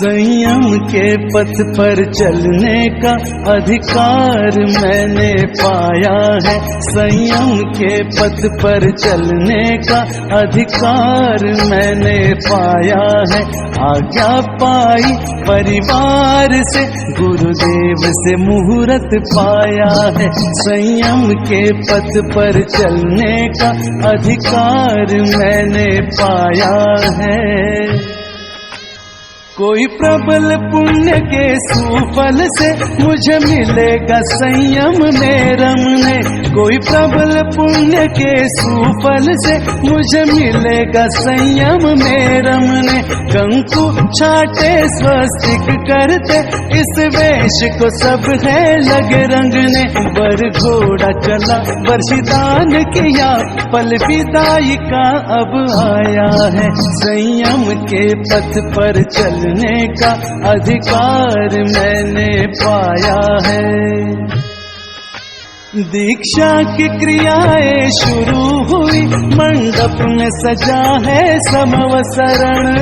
संयम के पथ पर चलने का अधिकार मैंने पाया है। संयम के पथ पर चलने का अधिकार मैंने पाया है। आज्ञा पाई परिवार से, गुरुदेव से मुहूर्त पाया है। संयम के पथ पर चलने का अधिकार मैंने पाया है। कोई प्रबल पुण्य के सुफल से मुझे मिलेगा संयम में रमने। कोई प्रबल पुण्य के सुफल से मुझे मिलेगा संयम में रमने। कंकु छाटे स्वस्तिक करते इस वेश को सब है लगे रंगने। वर घोड़ा चला वर्षिदान किया, पल विदाई का अब आया है। संयम के पथ पर चलने का अधिकार मैंने पाया है। दीक्षा की क्रियाएं शुरू हुई, मंडप में सजा है समवसरण।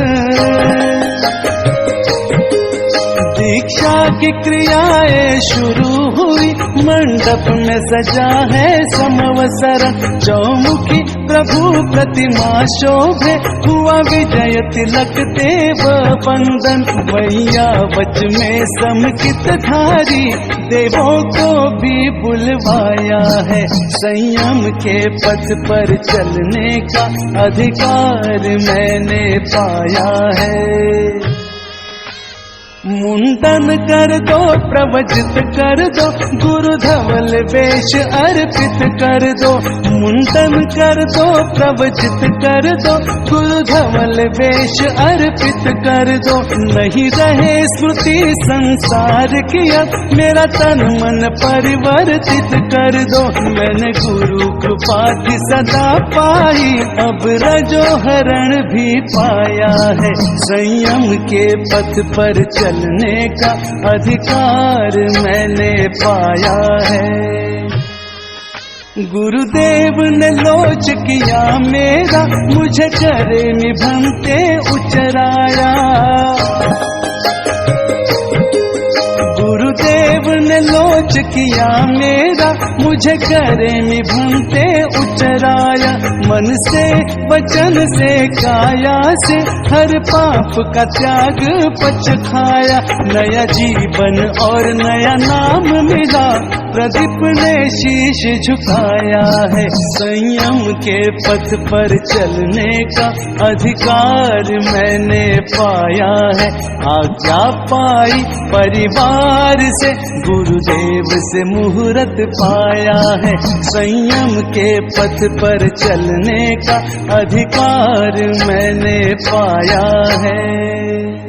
दीक्षा की क्रियाएं शुरू हुई, मंडप में सजा है समवसरण। चौमुखी प्रभु प्रतिमा शोभे, हुआ विजय तिलक देव वंदन। मैया वच में समकित धारी, देवों को भी बुलवाया है। संयम के पथ पर चलने का अधिकार मैंने पाया है। मुंडन कर दो, प्रवचित कर दो, गुरु धवल वेश अर्पित कर दो। मुंडन कर दो, प्रवचित कर दो, गुरु धवल वेश अर्पित कर दो। नहीं रहे स्मृति संसार की, अब मेरा तन मन परिवर्तित कर दो। मैंने गुरु कृपा की सदा पाई, अब रजो हरण भी पाया है। संयम के पथ पर चलने का अधिकार मैंने पाया है। गुरुदेव ने लोच किया मेरा, मुझे करे निभंते उचराया। गुरुदेव ने लोच किया मेरा, मुझे करे निभंते उचराया। मन से वचन से काया से, हर पाप का त्याग पच खाया। नया जीवन और नया नाम मिला, प्रदीप ने शीश झुकाया है। संयम के पथ पर चलने का अधिकार मैंने पाया है। आज्ञा पाई परिवार से, गुरुदेव से मुहूर्त पाया है। संयम के पथ पर चलने का अधिकार मैंने पाया है।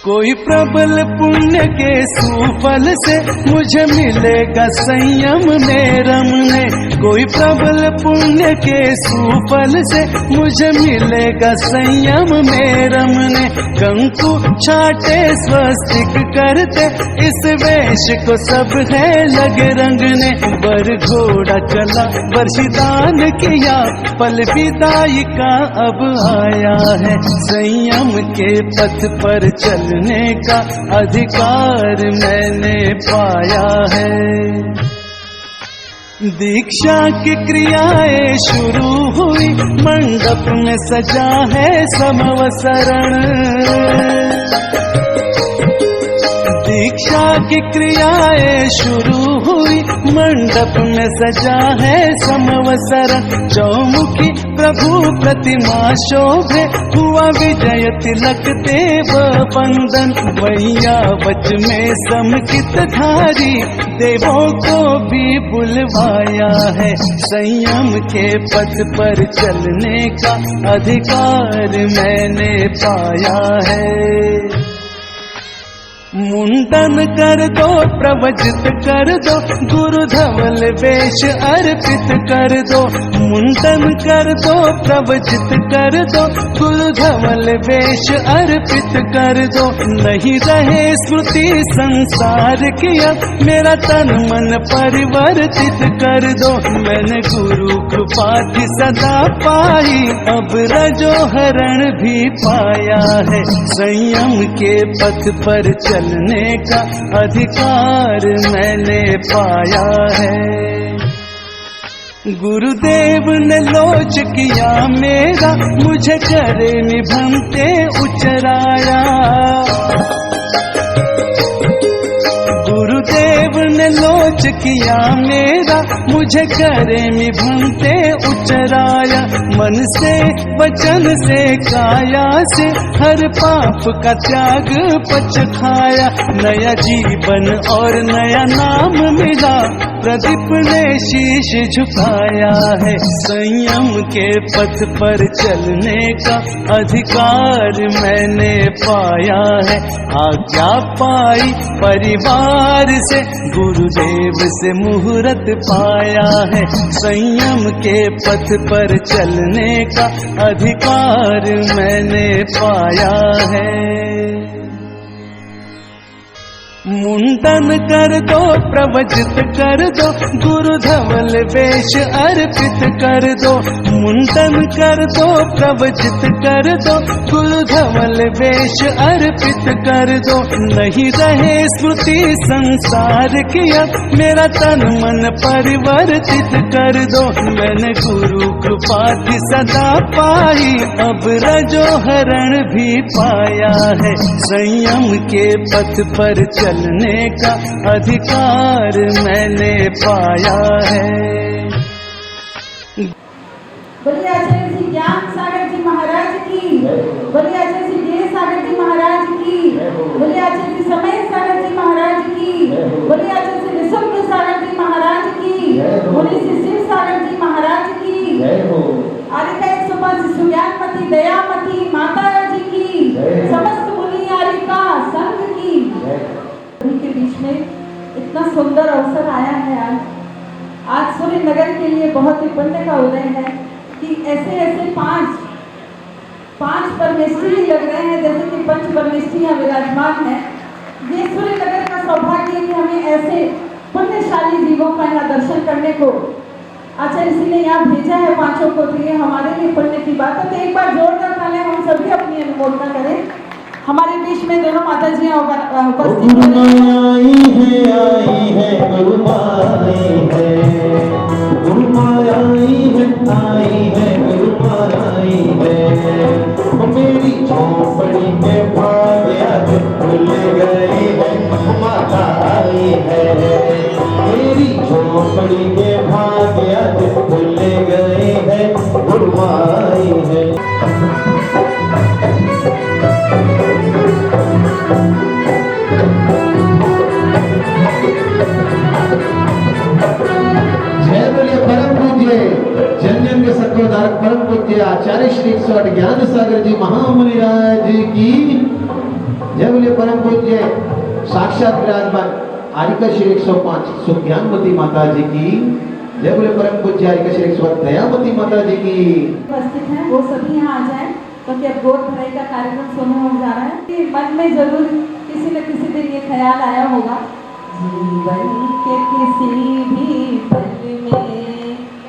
कोई प्रबल पुण्य के सुफल से मुझे मिलेगा संयम में रमने। कोई प्रबल पुण्य के सुफल से मुझे मिलेगा संयम में रमने। कंकु छाटे स्वस्तिक करते इस वेश को सब है लगे रंगने। वर घोड़ा चला वर्षिदान किया, पल विदाई का अब आया है। संयम के पथ पर चल का अधिकार मैंने पाया है। दीक्षा की क्रियाएं शुरू हुई, मंडप में सजा है समवसरण। दीक्षा की क्रियाएं शुरू हुई, मंडप में सजा है समवसरण। चौमुखी प्रभु प्रतिमा शोभे, हुआ विजय तिलक देव वंदन। मैया वच में समकित धारी, देवों को भी बुलवाया है। संयम के पथ पर चलने का अधिकार मैंने पाया है। मुंडन कर दो प्रवचित कर दो, गुरु धवल वेश अर्पित कर दो। मुंडन कर दो प्रवचित कर दो, गुरु धवल वेश अर्पित कर दो। नहीं रहे स्मृति संसार की, अब मेरा तन मन परिवर्तित कर दो। मैंने गुरु कृपा थी सदा पाई, अब रजो हरण भी पाया है। संयम के पथ पर चलने का अधिकार मैंने पाया है। गुरुदेव ने लोच किया मेरा, मुझे करे निभंते उचराया। गुरुदेव ने लोच किया मेरा, मुझे करे निभंते उचराया। मन से वचन से काया से हर पाप का त्याग पच खाया। नया जीवन और नया नाम मिला, प्रदीप ने शीश झुकाया है। संयम के पथ पर चलने का अधिकार मैंने पाया है। आज्ञा पाई परिवार से, गुरुदेव से मुहूर्त पाया है। संयम के पथ पर चलने का अधिकार मैंने पाया है। मुंडन कर दो प्रवचित कर दो, गुरु धवल वेश अर्पित कर दो। मुंडन कर दो प्रवचित कर दो, गुरु धवल वेश अर्पित कर दो। नहीं रहे स्मृति संसार की, अब मेरा तन मन परिवर्तित कर दो। मैंने गुरु कृपा थी सदा पाई, अब रजो हरण भी पाया है। संयम के पथ पर चलने का अधिकार मैंने पाया है। बोलिए आचार्य श्री ज्ञान सागर जी महाराज की, बोलिए आचार्य श्री जय सागर जी महाराज की, बोलिए आचार्य श्री समय सागर जी महाराज की, बोलिए आचार्य श्री विशुद्ध सागर जी महाराज की, बोलिए श्री शिव सागर जी महाराज की। आरिका 105 सुज्ञानमती दयामती माता जी की, समस्त मुनि आरिका संघ की। के बीच में इतना सुंदर अवसर आया है। आज सूर्य नगर के लिए बहुत ही पुण्य का उदय है कि ऐसे ऐसे पांच परमेश्वरी लग रहे हैं, जैसे कि पंच परमेश्वरियां विराजमान है। ये सूर्य नगर का सौभाग्य है कि हमें ऐसे पुण्यशाली जीवों का यहाँ दर्शन करने को आचार्य जी ने यहाँ भेजा है पांचों को, तो ये हमारे लिए पुण्य की बात है। तो एक बार जोरदार तालियां हम सभी अपनी अनुमोदना करें। हमारे बीच में दोनों माता जी उपस्थित आई है गुरु माई है, गुरु माई है गुरु माई है। मेरी झोपड़ी के भाग आज खुल गई है, माता आई है। मेरी झोपड़ी के भाग आज खुल गई है, गुरु माई है। परम पूज्य आचार्य श्री 108 ज्ञान सागर जी महामुनि राज की जय। बोलिए परम पूज्य साक्षात विराजमान आरिका श्री 105 सुज्ञानमती माता जी की जय। बोलिए परम पूज्य आरिका श्री 108 दयामती माता जी की। उपस्थित हैं वो सभी यहाँ आ जाएं, क्योंकि अब गोद भराई का कार्यक्रम शुरू हो जा रहा है। कि मन में जरूर किसी न किसी दिन ये ख्याल आया होगा, जीवन के किसी भी पल में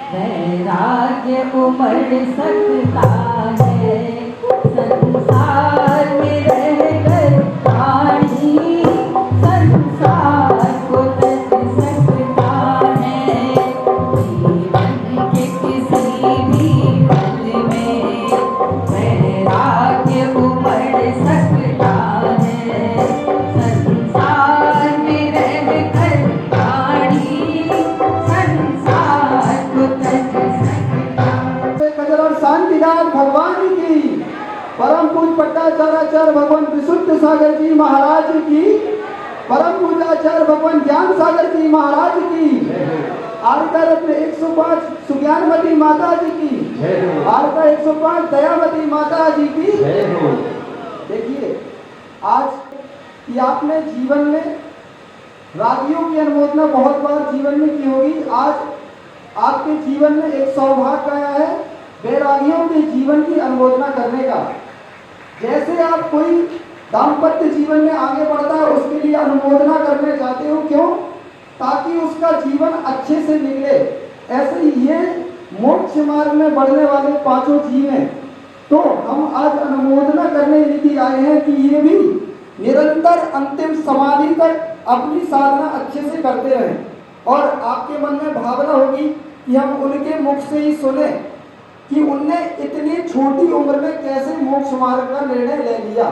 वैराग्य उमड़ सकता है। संसार में रहकर प्राणी संसार को तज सकता है। जीवन के किसी भी पल में वैराग्य उमड़ सकता है। संसार में रहकर प्राणी संसार को तज शांतिदास भगवान की, परम पूज्य पट्टाचार्य भगवान विशुद्ध सागर जी महाराज की, परम पूज्य आचार्य भगवान ज्ञान सागर जी महाराज की, आरिका रत्न 105 सुज्ञानमती माता जी की, आरिका 105 दयामती माता जी की। देखिए आज कि आपने जीवन में रागियों की अनुमोदना बहुत बार जीवन में की होगी। आज आपके जीवन में एक सौभाग्य आया है वैरागियों के जीवन की अनुमोदना करने का। जैसे आप कोई दाम्पत्य जीवन में आगे बढ़ता है उसके लिए अनुमोदना करने जाते हो, क्यों? ताकि उसका जीवन अच्छे से निकले। ऐसे ही ये मोक्ष मार्ग में बढ़ने वाले पांचों जीव हैं, तो हम आज अनुमोदना करने निधि आए हैं कि ये भी निरंतर अंतिम समाधि तक अपनी साधना अच्छे से करते रहें। और आपके मन में भावना होगी कि हम उनके मुख से ही सुने कि उनने इतनी छोटी उम्र में कैसे मोक्ष मार्ग का निर्णय ले लिया,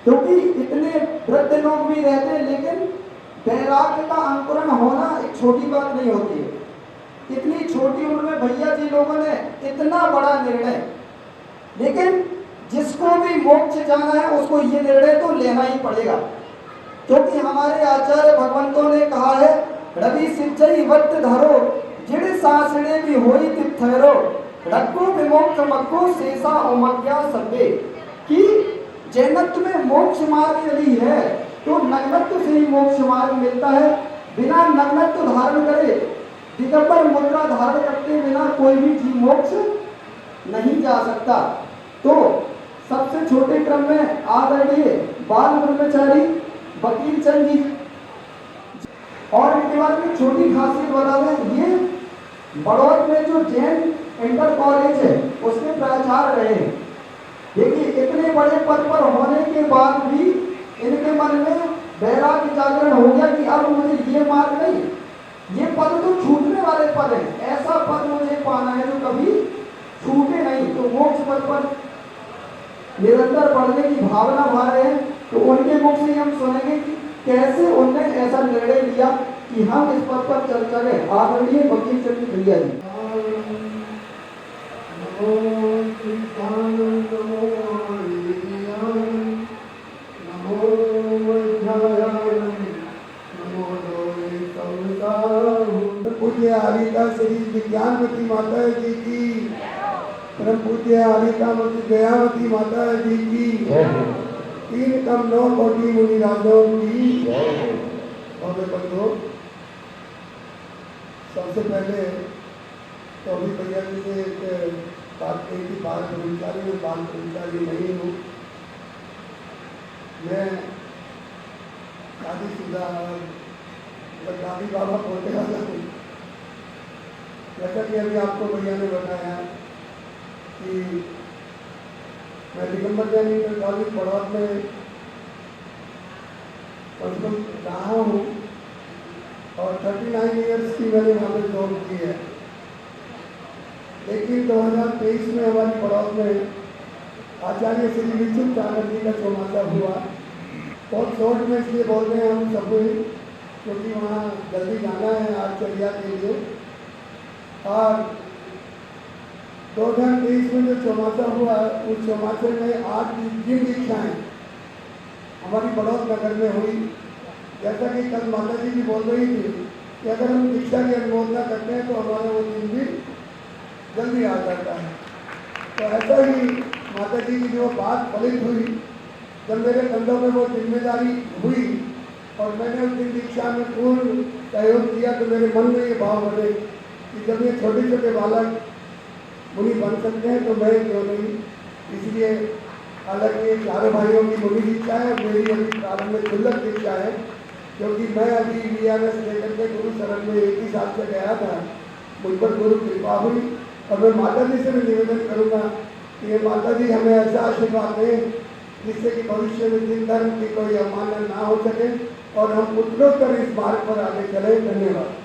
क्योंकि इतने वृद्ध लोग भी रहते हैं, लेकिन वैराग्य का अंकुरण होना एक छोटी बात नहीं होती है। इतनी छोटी उम्र में भैया जी लोगों ने इतना बड़ा निर्णय, लेकिन जिसको भी मोक्ष जाना है उसको ये निर्णय तो लेना ही पड़ेगा, क्योंकि हमारे आचार्य भगवंतों ने कहा है रवि सिंचई वक्त धरो जिड़ सासणे भी होई तिथरो रक्को विमोक्ष मक्को शेषा ओमज्ञा सबे, कि जैनत्व में मोक्ष मार्ग यदि है तो नग्नत्व से ही मोक्ष मार्ग मिलता है। बिना नग्नत्व धारण करे, दिगंबर मुद्रा धारण करते बिना कोई भी जीव मोक्ष नहीं जा सकता। तो सबसे छोटे क्रम में आदरणीय बाल ब्रह्मचारी वकील चंद जी, और इनके बाद में छोटी खासियत बता दें, ये बड़ौद में जो जैन इंटर कॉलेज है उसके प्राचार्य रहे। देखिए इतने बड़े पद पर होने के बाद भी इनके मन में वैराग्य जागरण हो गया कि अब मुझे ये मार्ग नहीं, ये पद तो छूटने वाले पद हैं, ऐसा पद मुझे पाना है जो कभी छूटे नहीं। तो मोक्ष पद पर निरंतर बढ़ने की भावना भा रहे हैं, तो उनके मुख से हम सुनेंगे कि कैसे उनने ऐसा निर्णय लिया कि हम इस पद पर चल चले। आदरणीय वकील चंद भैया जी। पूज्य हरिका श्री विज्ञानवती माता जी की, परम पूज्य हरिकामती दयावती माता जी की, तीन कम 9 कोटि मुनि राजों की। और बंधु, सबसे पहले तो अभी भैया जी से एक बात कही थी, बाल ब्रह्मचारी में बाल ब्रह्मचारी नहीं हूँ मैं, शादीशुदा दादी बाबा बोलने वाला हूँ। जैसा कि अभी आपको भैया ने बताया कि मैं दिगंबर जैन इंटर कॉलेज बड़ौद में रहा हूँ और 39 ईयर्स की मैंने वहाँ पर जॉब की है। लेकिन 2023 में हमारी बड़ौद में आचार्य श्री विचुत चानक जी का चौमासा हुआ। बहुत शॉर्ट में इसलिए बोल रहे हैं हम सब, क्योंकि वहाँ जल्दी जाना है आचार्य के लिए। और 2023 में जो चौमासा हुआ, उस चौमासे में 8 जिन दीक्षाएँ हमारी बड़ौद नगर में हुई। जैसा कि कल माता जी भी बोल रही थी कि अगर हम दीक्षा की अनुमोदना करते हैं तो हमारा वो दिन भी जल्दी आ जाता है। तो ऐसा ही माता जी की जो बात फलित हुई, जब मेरे कंधों में वो जिम्मेदारी हुई और मैंने उस दिन दीक्षा में पूर्ण सहयोग दिया, तो मेरे मन में ये भाव बने कि जब ये छोटे छोटे बालक मुनि बन सकते हैं तो मैं क्यों नहीं। इसलिए हालांकि चारों भाइयों की मुनि दीक्षा है, मेरी अभी प्रारंभ में दुर्लभ दीक्षा है, क्योंकि मैं अभी VRS लेकर के गुरु शरण में 1 ही साल से गया था, मुझ पर गुरु कृपा हुई। और मैं माता जी से भी निवेदन करूँगा कि ये माता जी हमें ऐसा आशीर्वाद दें जिससे कि भविष्य में दिन धर्म की कोई अवमानना ना हो सके और हम उत्तरोत्तर इस मार्ग पर आगे चले। धन्यवाद।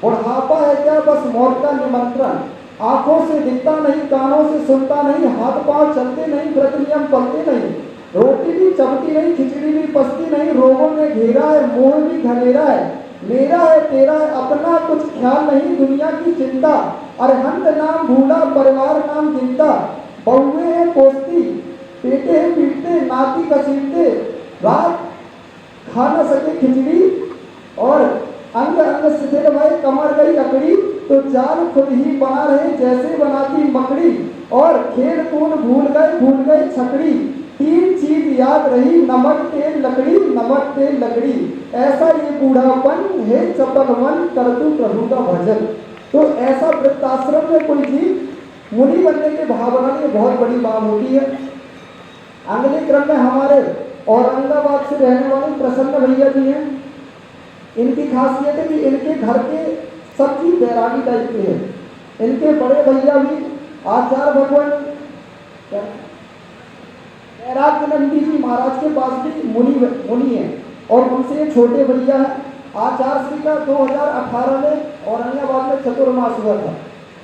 बुढ़ापा है क्या बस मौत का निमंत्रण, आंखों से दिखता नहीं, कानों से सुनता नहीं, हाथ पांव चलते नहीं, व्रत नियम पलते नहीं, रोटी भी चबती नहीं, खिचड़ी भी पचती नहीं, रोगों ने घेरा है, मोह भी घनेरा है, मेरा है तेरा है अपना कुछ ख्याल नहीं, दुनिया की चिंता, अरहंत नाम भूला परिवार नाम गिनता, बहुए हैं कोसती, पेटे हैं पीटते, नाती कसीटते, रात खा न सके खिचड़ी, और अंग अंग शिथिल भय, कमर गई अकड़ी, तो जाल खुद ही बना रहे जैसे बनाती मकड़ी, और खेल कूद भूल गए छकड़ी। तीन चीज याद रही, नमक तेल लकड़ी, नमक तेल लकड़ी। ऐसा ये बूढ़ापन है चपल मन, कर तू प्रभु का भजन। तो ऐसा वृद्धाश्रम में कोई जीव मुनि बनने के भावना की बहुत बड़ी बात होती है। अगले क्रम में हमारे औरंगाबाद से रहने वाले प्रसन्न भैया जी हैं। इनकी खासियत है कि इनके घर के सब चीज बैरागी टाइप के हैं। इनके बड़े भैया भी आचार्य भगवान बैरागनंदी जी महाराज के पास भी मुनि है, और उनसे छोटे भैया हैं। आचार्य श्री का 2018 में औरंगाबाद में चतुर्मास हुआ था,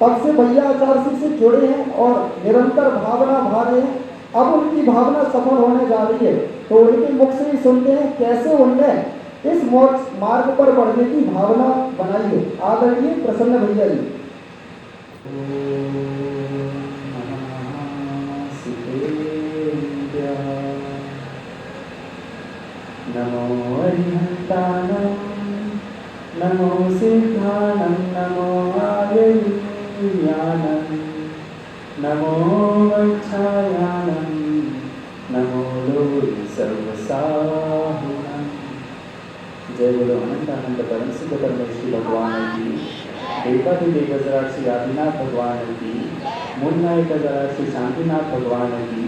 तब से भैया आचार्य श्री से जुड़े हैं और निरंतर भावना भा रहे हैं। अब उनकी भावना सफल होने जा रही है, तो उनके मुख से ही सुनते हैं कैसे उनने इस मोक्ष मार्ग पर बढ़ने की भावना बनाई है। आदरणीय प्रसन्न भैया जी। नमो अरिहंतानं, नमो सिद्धानं, नमो आर्ययानं, नमो वक्षायानं, नमो लोहि सर्वसाहुनं। जय बोलो अनंतानंद परम सिद्ध परमेश्वरी भगवान की, देवाधिदेव गजराज श्री आदिनाथ भगवान की, मूलनायक गजराज श्री शांतिनाथ भगवान की,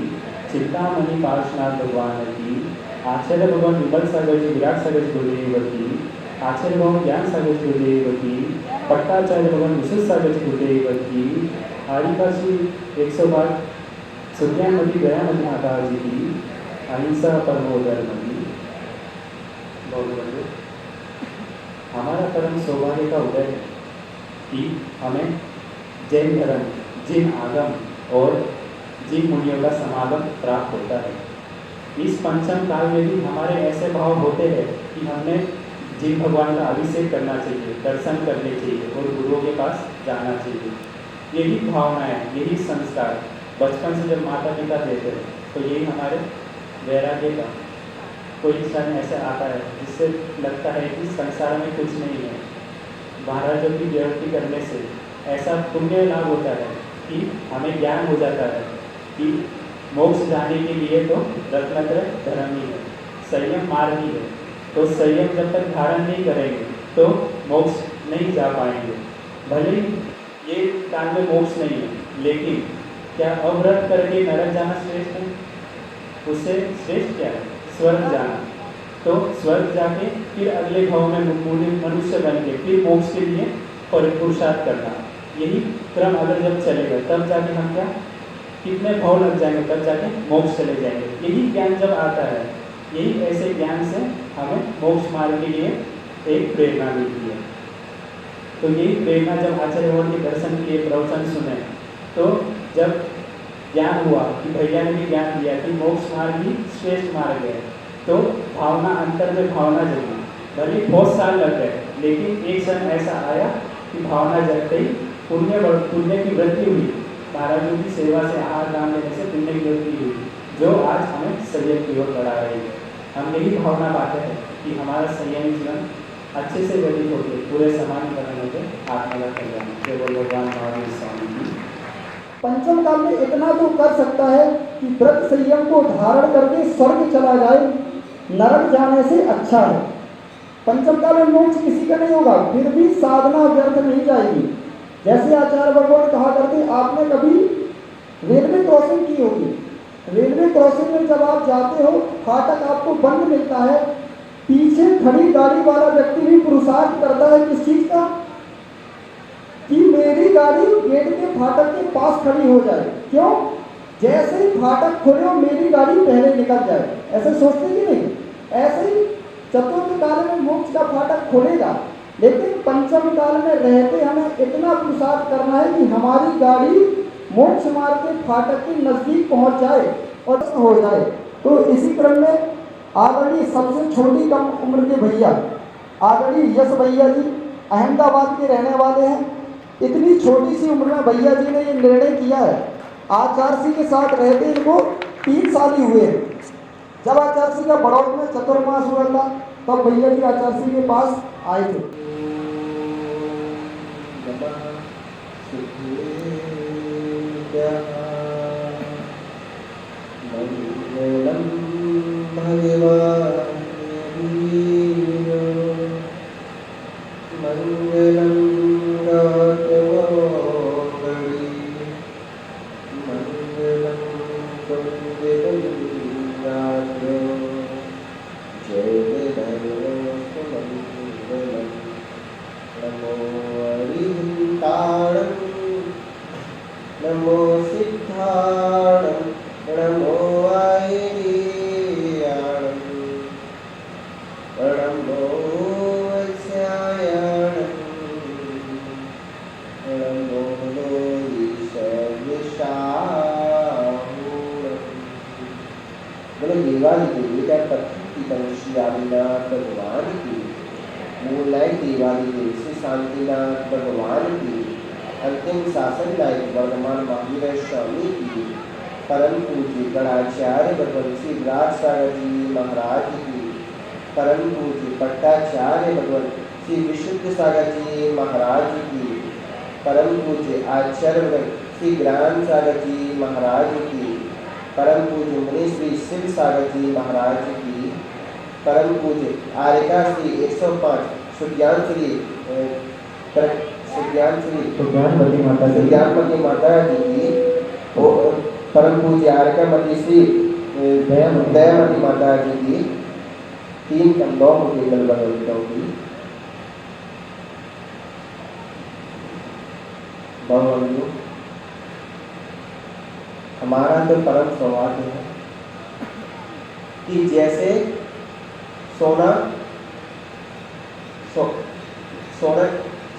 चिंतामणि पार्श्वनाथ भगवान की, आचार्य भगवान विमल सागर जी विराट सागर जी गुरुदेव की, आचार्य भगवान ज्ञान सागर जी गुरुदेव की, पट्टाचार्य भगवान विशुद्ध सागर जी गुरुदेव की, हारिका श्री 108 सुज्ञानमती दयामती माता जी की, अहिंसा परमो धर्म की। बहुत हमारा परम सौभाग्य का उदय है कि हमें जैन धर्म, जिन आगम और जिन मुनियों का समागम प्राप्त होता है। इस पंचम काल में भी हमारे ऐसे भाव होते हैं कि हमने जिन भगवान का अभिषेक करना चाहिए, दर्शन करने चाहिए और गुरुओं के पास जाना चाहिए। यही भावनाएं, यही संस्कार बचपन से जब माता पिता देते हैं, तो यही हमारे वैराग्य का कोई क्षण ऐसा आता है जिससे लगता है कि संसार में कुछ नहीं है। महाराजों की गिरफ्ती करने से ऐसा पुण्य लाभ होता है कि हमें ज्ञान हो जाता है कि मोक्ष जाने के लिए तो रत्नत्र धर्म ही है, संयम मार्ग ही है। तो संयम जब तक धारण नहीं करेंगे तो मोक्ष नहीं जा पाएंगे। भले ये काल में मोक्ष नहीं है, लेकिन क्या अव्रत करके नरक जाना श्रेष्ठ है? उससे श्रेष्ठ क्या है? स्वर्ग जाना। तो स्वर्ग जाके फिर अगले भाव में मनुष्य बन के फिर मोक्ष के लिए पुरुषार्थ करना, यही क्रम अगर जब चलेगा तब जाके हम क्या कितने भाव लग जाएंगे, तब जाके मोक्ष चले जाएंगे। यही ज्ञान जब आता है, यही ऐसे ज्ञान से हमें मोक्ष मार्ग के लिए एक प्रेरणा मिलती है। तो यही प्रेरणा जब आचार्य भगवान के दर्शन किए, प्रवचन सुने, तो जब ज्ञान हुआ कि भैया ने भी ज्ञान दिया कि मोक्ष मार्ग ही श्रेष्ठ मार्ग है, तो भावना अंतर में भावना जगी। भले बहुत साल लग गए, लेकिन एक क्षण ऐसा आया कि भावना जगते ही पुण्य की वृद्धि हुई। महाराजों की सेवा से आहार दान देने से पुण्य की वृद्धि हुई, जो आज हमें संयम की ओर बढ़ा रही है। हम यही भावना पाते हैं कि हमारा संयमी जीवन अच्छे से व्यतीत होकर पूरे समाज करने होते आत्मा का कल्याण। केवल भगवान महावीर स्वामी जी। पंचम काल में इतना तो कर सकता है कि व्रत संयम को धारण करके स्वर्ग चला जाए, नरक जाने से अच्छा है। पंचम काल में मोक्ष किसी का नहीं होगा, फिर भी साधना व्यर्थ नहीं जाएगी। जैसे आचार्य भगवान कहा करते, आपने कभी रेलवे क्रॉसिंग की होगी। रेलवे क्रॉसिंग में जब आप जाते हो, फाटक आपको बंद मिलता है, पीछे खड़ी गाड़ी वाला व्यक्ति भी पुरुषार्थ करता है किस चीज का, कि मेरी गाड़ी गेट के फाटक के पास खड़ी हो जाए। क्यों? जैसे ही फाटक खोले हो मेरी गाड़ी पहले निकल जाए, ऐसे सोचते कि नहीं? ऐसे ही चतुर्थ काल में मोक्ष का फाटक खोलेगा, लेकिन पंचम काल में रहते हमें इतना पुरुषार्थ करना है कि हमारी गाड़ी मोक्ष मार्ग के फाटक के नजदीक पहुंच जाए और हो जाए। तो इसी क्रम में आदरणीय सबसे छोटी कम उम्र के भैया आदरणीय यश भैया जी अहमदाबाद के रहने वाले हैं। इतनी छोटी सी उम्र में भैया जी ने ये निर्णय किया है। आचार्य के साथ रहते इनको 3 साल ही हुए। जब आचार्य का बड़ौद में चतुर्मास हुआ था, तब भैया जी आचार्य के पास आए थे। नमः सिद्धेभ्यः मंगलम भगवान् वीरो मंगलम गात्रमोगरी मंगलम कुंदितंगात्रो जय देवस्तुमंगलम नमो हरिहंताणं नमो सिद्धाणं नमो आयर्याणं नमो वत्स्यायणं नमो लोहिषविशाहूणं। बोलो देवाली देवी का पत्नी की तनुश्रीनाथ भगवान की, मूलनायक देवाली देवी श्री शांतिनाथ भगवान की, अंतिम शासन नायक वर्धमान महावीर स्वामी की, परम पूज्य गणाचार्य भगवान श्री विराट सागर जी महाराज की, परम पूज्य पट्टाचार्य भगवान श्री विशुद्ध सागर जी महाराज की, परम पूज्य आचार्य भगवान श्री ज्ञान सागर जी महाराज की, परम पूज्य मुनि श्री शिव सागर जी महाराज की, परम पूज्य आर्यका श्री 105 सुज्ञानमती माता जी की, परम पूज्य आर्यकामती श्री दयामती माता जी की, 3 9 मुझे बगलता की भगवान। हमारा तो परम सौभाग्य है कि जैसे सोना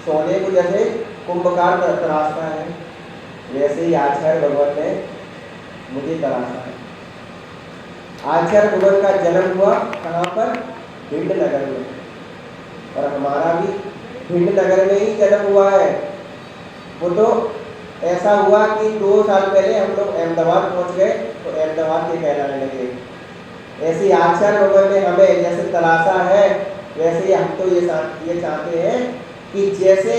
सोने को जैसे कुंभकार तराशता है, वैसे ही आचार्य भगवान ने मुझे तराशा है। आचार्य भगवान का जन्म हुआ कहाँ पर? भिंड नगर में, और हमारा भी भिंड नगर में ही जन्म हुआ है। वो तो ऐसा हुआ कि 2 साल पहले हम लोग अहमदाबाद पहुंच गए तो अहमदाबाद के कहलाने लगे। ऐसे आचार्य भगवान ने हमें जैसे तराशा है, वैसे ही हम तो ये चाहते हैं कि जैसे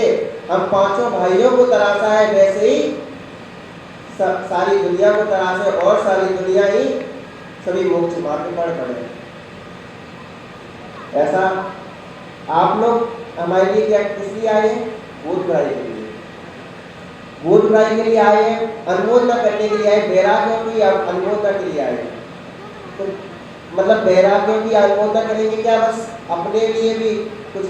हम 5 भाइयों को तराशा है, वैसे ही सारी दुनिया को तराशे और सारी दुनिया ही सभी मोक्ष मार्ग पर पड़े। ऐसा आप लोग हमारे लिए क्या किस लिए आए हैं? बोध बुराई के लिए, बोध बुराई के लिए आए हैं, अनुमोदना करने के लिए आए, वैराग्यों की अनुमोदना के लिए आए। तो मतलब वैराग्यों की अनुमोदना करेंगे क्या? बस अपने लिए भी कुछ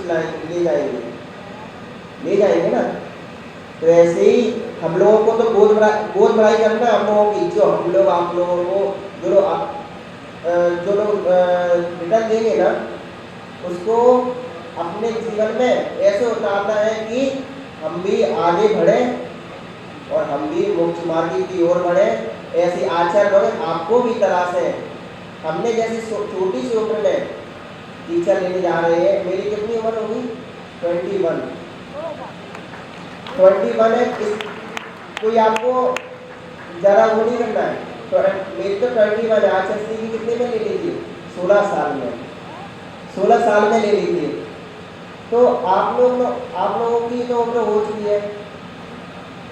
ले जाएंगे ना। तो ऐसे ही हम लोगों को तो बोध बुराई करना हम लोगों की, जो हम लोग आप लोगों को जो लोग रिटर्न देंगे ना, उसको अपने जीवन में ऐसे उतारना है कि हम भी आगे बढ़े और हम भी मोक्ष मार्ग की ओर बढ़े। ऐसी आचार्य भगवान आपको भी तराशे। हमने जैसे छोटी सी उम्र में टीचर लेने जा रहे हैं, मेरी कितनी उम्र होगी? 21 है। कोई आपको जरा वो नहीं करना है। तो मेरी तो 21 है। आचार्य की कितने में ले ली थी? 16 साल में 16 साल में ले ली थी। तो आप लोगों की तो उम्र हो चुकी है,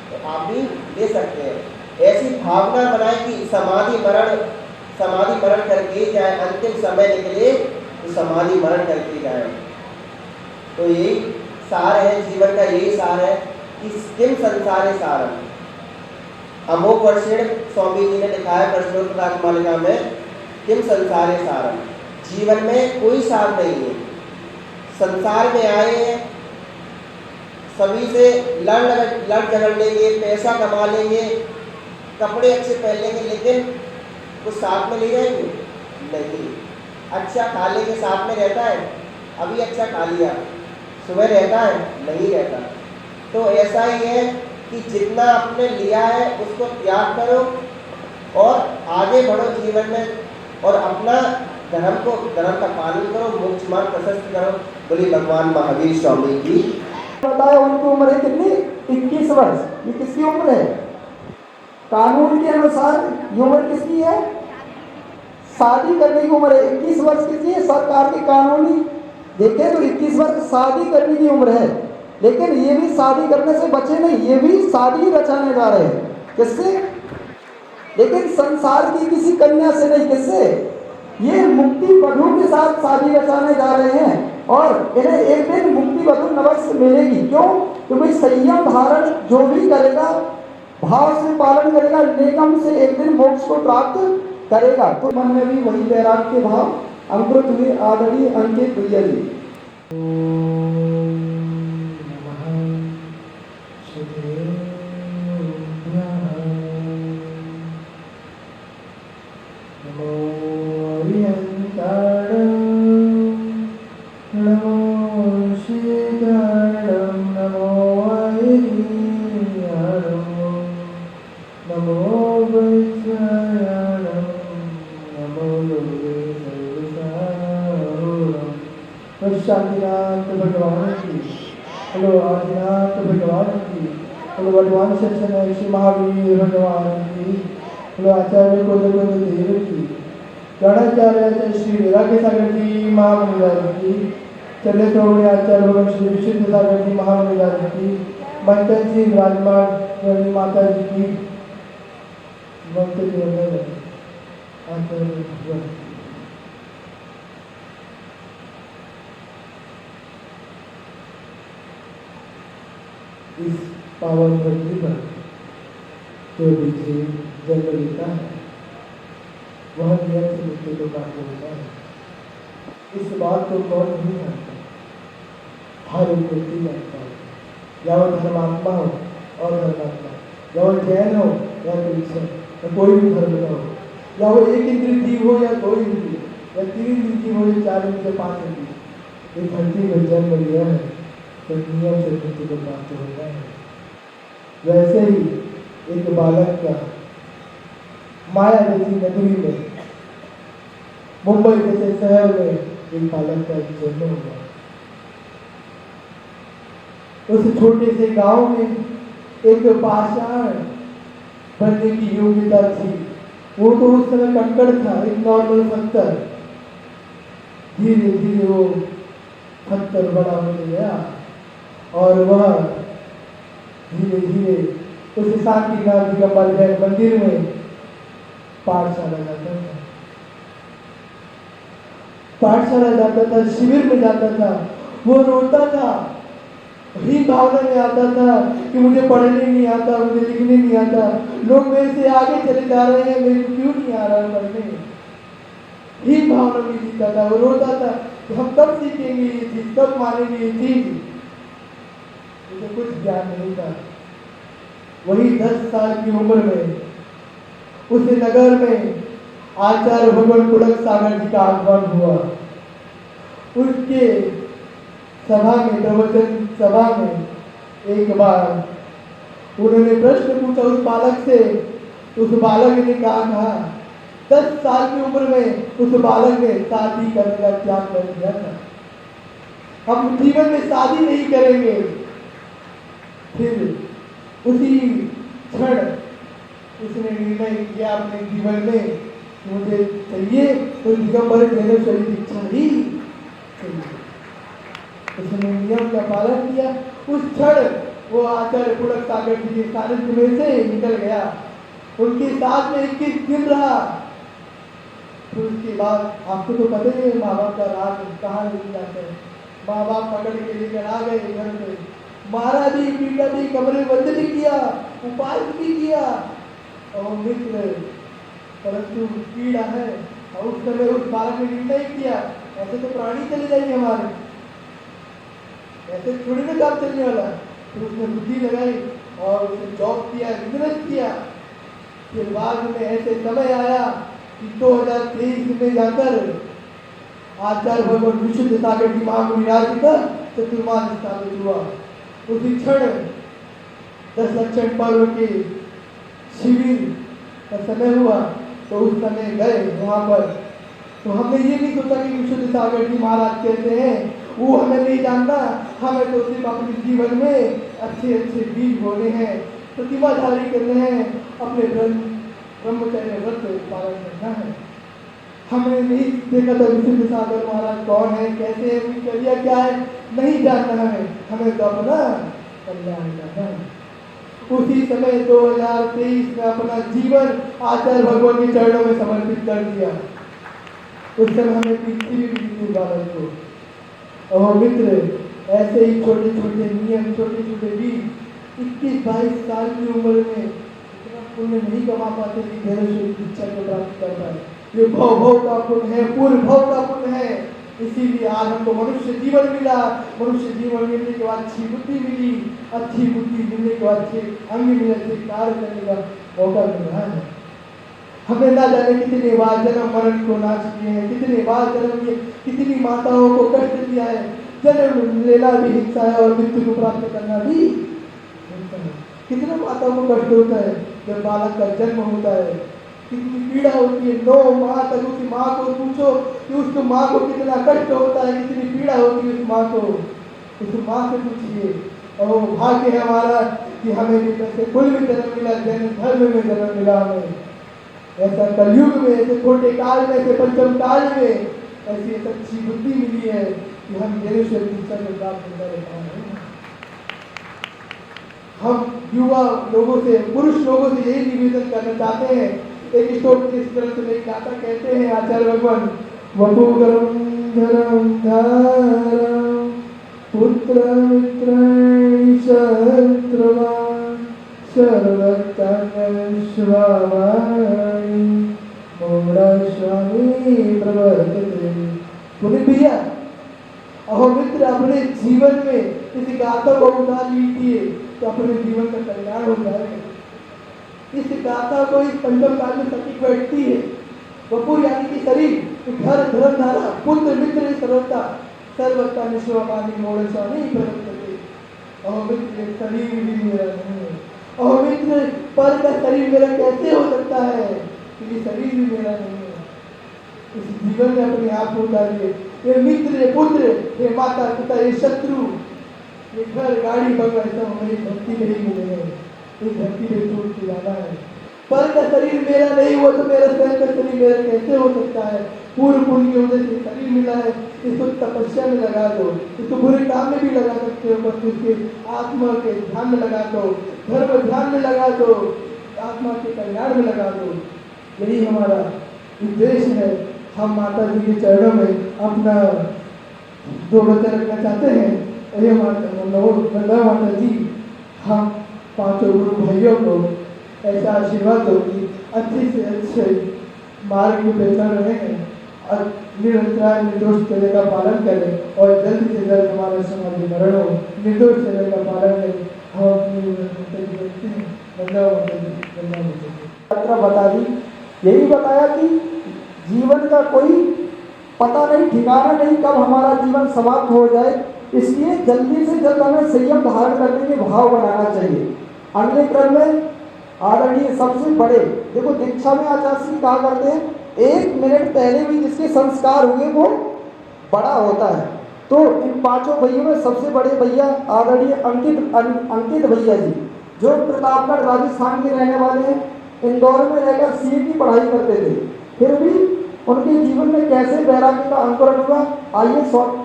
तो आप भी ले सकते हैं। ऐसी भावना बनाए कि समाधि मरण करके जाए, अंतिम समय निकले तो समाधि मरण करके जाए। तो यही सार है जीवन का, यही सार है कि किम संसारे सारम। अमोघ वर्षेण स्वामी जी ने लिखा है प्रश्नोत्तर मालिका में, किम संसारे सारम। जीवन में कोई सार नहीं है। संसार में आए हैं, सभी से लड़ झगड़ लेंगे, पैसा कमा लेंगे, कपड़े अच्छे पहन लेंगे, लेकिन कुछ साथ में ले जाएंगे नहीं। अच्छा खा लेंगे, साथ में रहता है? अभी अच्छा खा लिया, सुबह रहता है? नहीं रहता। तो ऐसा ही है कि जितना आपने लिया है उसको त्याग करो और आगे बढ़ो जीवन में, और अपना धर्म का पालन करो, मोक्ष मार्ग प्रशस्त करो। बोली भगवान महावीर स्वामी की। बताया उनकी उम्र है कितनी? 21 वर्ष। ये किसकी उम्र है? कानून के अनुसार ये उम्र किसकी है? शादी करने की उम्र है। 21 वर्ष किसकी है? सरकार के कानूनी देखे तो 21 वर्ष शादी करने की उम्र है। लेकिन ये भी शादी करने से बचे नहीं, ये भी शादी रचाने जा रहे हैं। किससे? लेकिन संसार की किसी कन्या से नहीं। किससे? ये मुक्ति वधु के साथ शादी रचाने जा रहे हैं और इन्हें एक दिन मुक्ति वधु नवस मिलेगी। क्यों? क्योंकि संयम धारण जो भी करेगा, भाव से पालन करेगा, निगम से एक दिन मोक्ष को प्राप्त करेगा। तो मन में भी वही वैराग्य के भाव अंकुरित हुए। आदरणीय अंकित भैया जी। शांतिनाथ भगवान की, हेलो आदिनाथ भगवान की, हेलो भगवान सत्संग श्री महावीर भगवान की, हेलो आचार्य गोविंद देव की, गणाचार्य श्री विराग्य सागर जी महामुनिराज की, चले श्रोमणी आचार्य भगवान श्री विशुद्ध सागर जी महामुनिराज की, मंथन जी विराजमान माता जी की, मंत्र जी आचार्य भगवान। इस पावन धरती पर जो विधि जन्म लेता है वह नियम से मृत्यु को प्राप्त होता है। इस बात को कौन नहीं जानता? हर एक व्यक्ति जानता है, या वह धर्मात्मा हो और धर्मात्मा, या वह जैन हो या कृष्ण, या कोई भी धर्म का हो, या वो एक इंद्रिय जीव हो या दो इंद्रिय, या तीन इंद्रिय जीव हो या चार इंद्रिय, पांच इंद्रिय, इस धरती में जन्म लिया है तो नियम से मृत्यु को प्राप्त होता है। वैसे ही एक बालक का माया जैसी नगरी में, मुंबई जैसे शहर में एक बालक का जन्म हुआ। उस छोटे से गांव में एक पाषाण बनने की योग्यता थी। वो तो उस समय कंकड़ था, एक नॉर्मल पत्थर। धीरे धीरे वो पत्थर बड़ा होने गया और वह धीरे धीरे उस शांतिनाथ जी का मंदिर में पाठशाला जाता था, पाठशाला जाता था, शिविर में जाता था। वो रोता था, ही भावना में आता था कि मुझे पढ़ने नहीं आता, मुझे लिखने नहीं आता, लोग मेरे से आगे चले जा रहे हैं, मेरे को क्यों नहीं आ रहा पढ़ने। ही भावना में जीता था। वो रोता था कि हम कब सीखेंगे ये चीज, कब मानेंगे ये चीज। मुझे कुछ ज्ञान नहीं था। वही 10 साल की उम्र में उस नगर में आचार्य भगवान पुलक सागर जी का आगमन हुआ। उसके सभा में, प्रवचन सभा में एक बार उन्होंने प्रश्न पूछा उस बालक से। उस बालक ने कहा 10 साल की उम्र में उस बालक ने शादी करने का त्याग कर दिया था। हम जीवन में शादी नहीं करेंगे। फिर उसी क्षण उसने निर्णय किया अपने जीवन में, मुझे चाहिए तो दिगंबर ज्ञानेश्वरी दीक्षा ही चाहिए। उसने नियम का पालन किया। उस क्षण वो आचार्य पुलक सागर जी के सानिध्य में से निकल गया। उनके साथ में 21 दिन रहा। फिर उसके बाद आपको तो पता ही है माँ बाप का राज कहाँ लेके जाते हैं। माँ बाप पकड़ के लेकर आ गए घर पे, मारा भी, पीटा भी, कमरे बंद भी किया, उपाय भी किया और मित्र, परंतु पीड़ा है। और उस समय उस बालक ने निर्णय किया ऐसे तो प्राणी चले जाएंगे हमारे, ऐसे थोड़ी ना काम चलने वाला। फिर उसने बुद्धि लगाई और उसने जॉब किया, बिजनेस किया। फिर बाद में ऐसे समय आया कि 2023 में जाकर आचार्य भगवान विशुद्ध सागर जी महामुनिराज का चतुर्मास स्थापित हुआ। उसी क्षण 10 लक्षण पर्व के शिविर का समय हुआ तो उस समय गए वहाँ पर। तो हमने ये नहीं सोचा कि विशुद्ध सागर जी महाराज कहते हैं, वो हमें नहीं जानना। हमें तो सिर्फ अपने जीवन में अच्छे अच्छे बीज बोने हैं, प्रतिमाधारी करने हैं, अपने ब्रह्मचर्य व्रत पालन करना है। हमने नहीं देखा था विशुद्ध सागर महाराज कौन है, कैसे है, उनकी करिया क्या है, नहीं जानना है। हमें तो अपना कल्याण करना है। उसी समय 2023 में अपना जीवन आचार्य भगवान के चरणों में समर्पित कर दिया। उस समय हमें किसी भी बिल्कुल बालक को और मित्र ऐसे ही छोटे छोटे नियम, छोटे छोटे बीज 21-22 साल की उम्र में इतना पुण्य नहीं कमा पाते कि धैर्य की इच्छा को प्राप्त कर पाए। ये भव का पुण्य है, पूर्व भव का पुण्य है। इसीलिए आज हमको मनुष्य जीवन मिला। मनुष्य जीवन मिलने के बाद अच्छी बुद्धि मिली, अच्छी बुद्धि मिलने के बाद अच्छे अंग मिले, अच्छे कार्य करने का मौका मिल रहा है। हमने ना जाने कितने बार जन्म मरण को नाश किए हैं, कितने बार जन्म लिए, कितनी माताओं को कष्ट दिया है। जन्म लेना भी हिंसा है और मृत्यु को प्राप्त करना भी हिंसा है। कितने माताओं को कष्ट होता है जब बालक का जन्म होता है, कितनी पीड़ा होती है। 9 माह तक उस माँ को पूछो कि उस माँ को कितना कष्ट होता है, कितनी पीड़ा होती है उस माँ को, उस माँ से पूछिए। और भाग्य है हमारा कि हमें भी ऐसे कुल में जन्म मिला, जैन धर्म में जन्म मिला। हमें ऐसा कलयुग में, ऐसे छोटे काल में, ऐसे पंचम काल में ऐसी अच्छी बुद्धि मिली है कि हम जनेश्वर शिक्षा को प्राप्त कर रहे हैं। हम युवा लोगों से, पुरुष लोगों से यही निवेदन करना चाहते हैं। एक स्तोत्र इस तरह से नहीं गाता, कहते हैं आचार्य भगवान, वपुगरम धरम धारम पुत्र मित्राणि शत्रुवान् सर्वतन् स्वामी मोड़ा स्वामी प्रवर्तते। पुण्य भैया अहो मित्र, अपने जीवन में इस गाथा को उतार लीजिए तो अपने जीवन का कल्याण हो जाएगा। इस गाथा को इस पंचम काल में सटीक बैठती है। वपुर यानी कि शरीर, घर धर्म धारा पुत्र मित्र सर्वता सर्वता निश्वानी मोड़ स्वामी प्रवर्तते। अहो मित्र, शरीर भी मेरा नहीं है। अहो मित्र, पर का शरीर मेरा कैसे हो सकता है, क्योंकि शरीर भी मेरा नहीं है। इस जीवन में अपने आप को उतारिए। ये मित्र, ये पुत्र, ये माता पिता, ये शत्रु, ये घर गाड़ी बंगला सब हमें भक्ति नहीं मिले हैं। इस भक्ति में छूट के जाना है। पर का शरीर मेरा नहीं, वो तो मेरा स्वयं का शरीर मेरा कैसे हो सकता है। पूर्व पुण्य की वजह से शरीर मिला है, इसको तपस्या में लगा दो, इसको बुरे काम में भी लगा सकते हो, बस उसके आत्मा के ध्यान में लगा दो, धर्म ध्यान में लगा दो, आत्मा के कल्याण में लगा दो। यही हमारा उद्देश्य है। हम माता जी के चरणों में अपना 2 वचन रखना चाहते हैं। अरे माता जी, हम 5 गुरु भाइयों को ऐसा आशीर्वाद दो कि अच्छे से अच्छे मार्ग पे चल रहे हैं और निरंतर निर्दोष चर्या का पालन करें और जल्द से जल्द हमारे समाज में मरण हो, निर्दोष चर्या का पालन करें। हम अपनी यात्रा बता दी, यही बताया कि जीवन का कोई पता नहीं, ठिकाना नहीं कब हमारा जीवन समाप्त हो जाए। इसलिए जल्दी से जल्द हमें संयम धारण करने के भाव बनाना चाहिए। अगले क्रम में आदरणीय सबसे बड़े, देखो दीक्षा में आचार्य श्री कहा करते हैं 1 मिनट पहले भी जिसके संस्कार हुए वो बड़ा होता है। तो इन 5 भैया में सबसे बड़े भैया आदरणीय अंकित भैया जी, जो प्रतापगढ़ राजस्थान के रहने वाले हैं, इंदौर में रहकर सीए की पढ़ाई करते थे, फिर भी उनके जीवन में कैसे वैराग्य का अंकुरण हुआ, आइए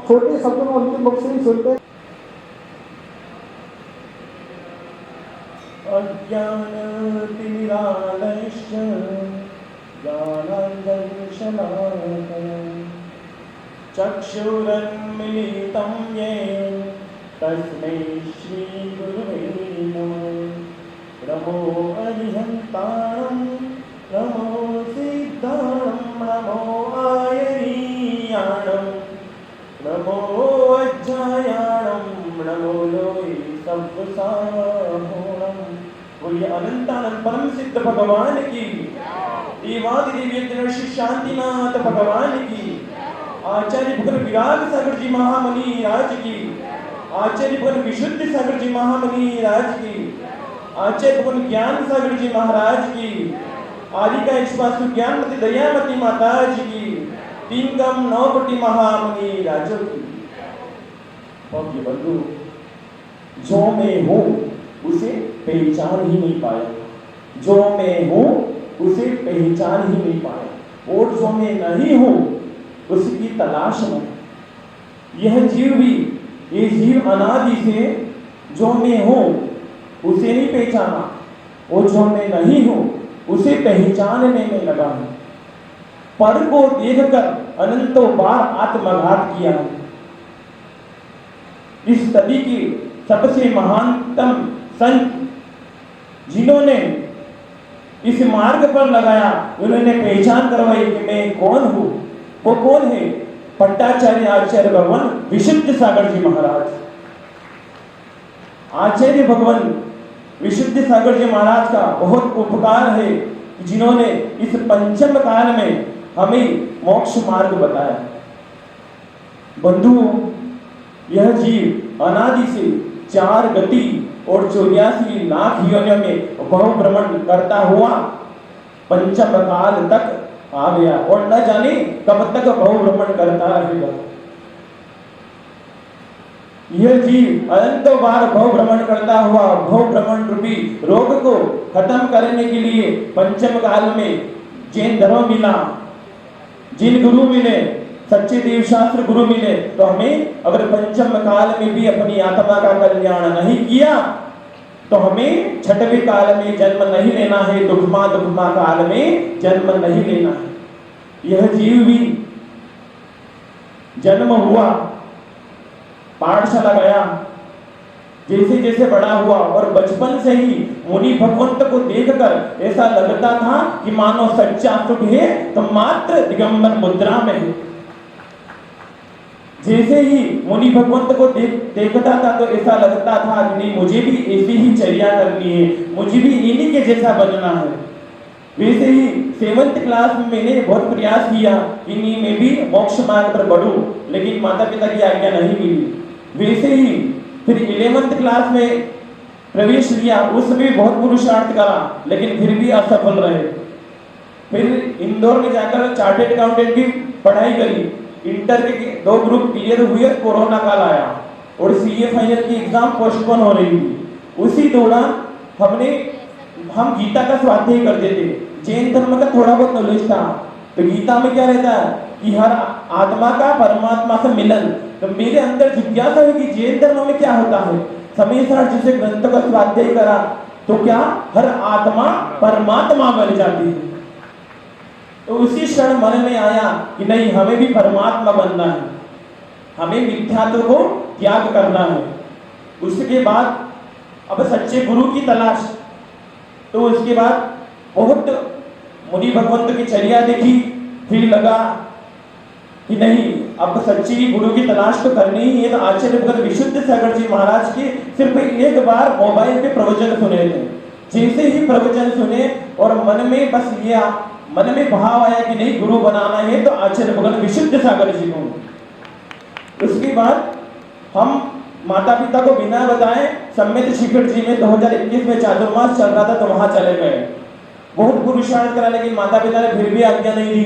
छोटे शब्दों में उनके मुख से ही सुनते हैं। अज्ञानतिमिरालस्य ज्ञानाञ्जनशलाकया चक्षुरुन्मीलितं येन तस्मै श्रीगुरुवे नमः। नमो अरिहन्ताणं नमो सिद्धाणं नमो आयनीयाणं नमो अज्जायाणं नमो लोहि सब्बसाहोणं। बोलिए अनंतानंद परम सिद्ध भगवान की, देवादि दिव्य श्री शांतिनाथ भगवान की, आचार्य भगवान विराग सागर जी महामणि राज की, आचार्य भगवान विशुद्ध सागर जी महामणि राज की, आचार्य भगवान ज्ञान सागर जी महाराज की, आदिका इश्वासु ज्ञानमती दयामती माता जी की, 3 गम 9 कोटि महामणि राजों की। भव्य बंधु, जो मैं हूँ उसे पहचान ही नहीं पाया, जो मैं हूँ उसे पहचान ही नहीं पाया। और जो मैं नहीं हूं उसकी तलाश में। यह जीव भी, ये जीव अनादि से जो मैं हूं उसे नहीं पहचाना, और जो मैं नहीं हूं उसे पहचानने में लगा है। पर को देखकर अनंतों बार आत्मघात किया है। इस सदी की सबसे महानतम संत जिन्होंने इस मार्ग पर लगाया, उन्होंने पहचान करवाई कि मैं कौन हूं। वो कौन है? पट्टाचार्य आचार्य भगवान विशुद्ध सागर जी महाराज। आचार्य भगवान विशुद्ध सागर जी महाराज का बहुत उपकार है, जिन्होंने इस पंचम काल में हमें मोक्ष मार्ग बताया। बंधुओं, यह जीव अनादि से 4 गति और 84 लाख योनियों में बहु भ्रमण करता हुआ पंचम काल तक आ गया, और न जाने कब तक बहु भ्रमण करता रहेगा। यह जीव अनंतों बार भव भ्रमण करता हुआ भव भ्रमण रूपी रोग को खत्म करने के लिए पंचम काल में जैन धर्म मिला, जिन गुरु मिले, सच्चे देव शास्त्र गुरु मिले, तो हमें अगर पंचम काल में भी अपनी आत्मा का कल्याण नहीं किया तो हमें छठवें काल में जन्म नहीं लेना है, दुखमा काल में जन्म नहीं लेना है। यह जीव भी जन्म हुआ, पाठशाला गया, जैसे जैसे बड़ा हुआ, और बचपन से ही मुनि भगवंत को देखकर ऐसा लगता था कि मानो सच्चा सुख है तो मात्र दिगंबर मुद्रा में है। जैसे ही मुनि भगवंत को देखता था तो ऐसा लगता था कि नहीं, मुझे भी ऐसी ही चर्या करनी है, मुझे भी इन्हीं के जैसा बनना है। वैसे ही 7th क्लास में मैंने बहुत प्रयास किया कि नहीं, मैं भी मोक्ष मार्ग पर बढ़ूं, लेकिन माता पिता की आज्ञा नहीं मिली। वैसे ही फिर 11th क्लास में प्रवेश लिया, उसमें बहुत पुरुषार्थ करा, लेकिन फिर भी असफल रहे। फिर इंदौर में जाकर चार्टेड अकाउंटेंट की पढ़ाई करी, इंटर के 2 ग्रुप क्लियर हुए, कोरोना काल आया और सीए फाइनल की एग्जाम पोस्टपोन हो रही थी। उसी दौरान हम गीता का स्वाध्याय करते थे। जैन धर्म का थोड़ा बहुत नॉलेज था, तो गीता में क्या रहता है कि हर आत्मा का परमात्मा से मिलन। तो मेरे अंदर जिज्ञासा हुई कि जैन धर्म में क्या होता है। समय सार जिसे ग्रंथ का स्वाध्याय करा तो क्या हर आत्मा परमात्मा बन जाती है। तो उसी क्षण मन में आया कि नहीं, हमें भी परमात्मा बनना है, हमें मिथ्यात्व को त्याग करना है। उसके बाद अब सच्चे गुरु की तलाश। तो उसके बाद बहुत मुनि भगवंत की चर्या देखी, फिर लगा कि नहीं, अब सच्ची गुरु की तलाश तो करनी ही है। तो आचार्य भगत विशुद्ध सागर जी महाराज के सिर्फ एक बार मोबाइल पे प्रवचन सुने थे। जैसे ही प्रवचन सुने और मन में बस ये मन में भाव आया कि नहीं, गुरु बनाना है तो आचार्य भगत विशुद्ध सागर जी को। उसके बाद हम माता पिता को बिना बताए सम्मित शिखर जी में 2021 में चातुर्मास चल रहा था, तो वहां चले गए। बहुत पुरुषार्थ करा, लेकिन माता पिता ने फिर भी आज्ञा नहीं दी।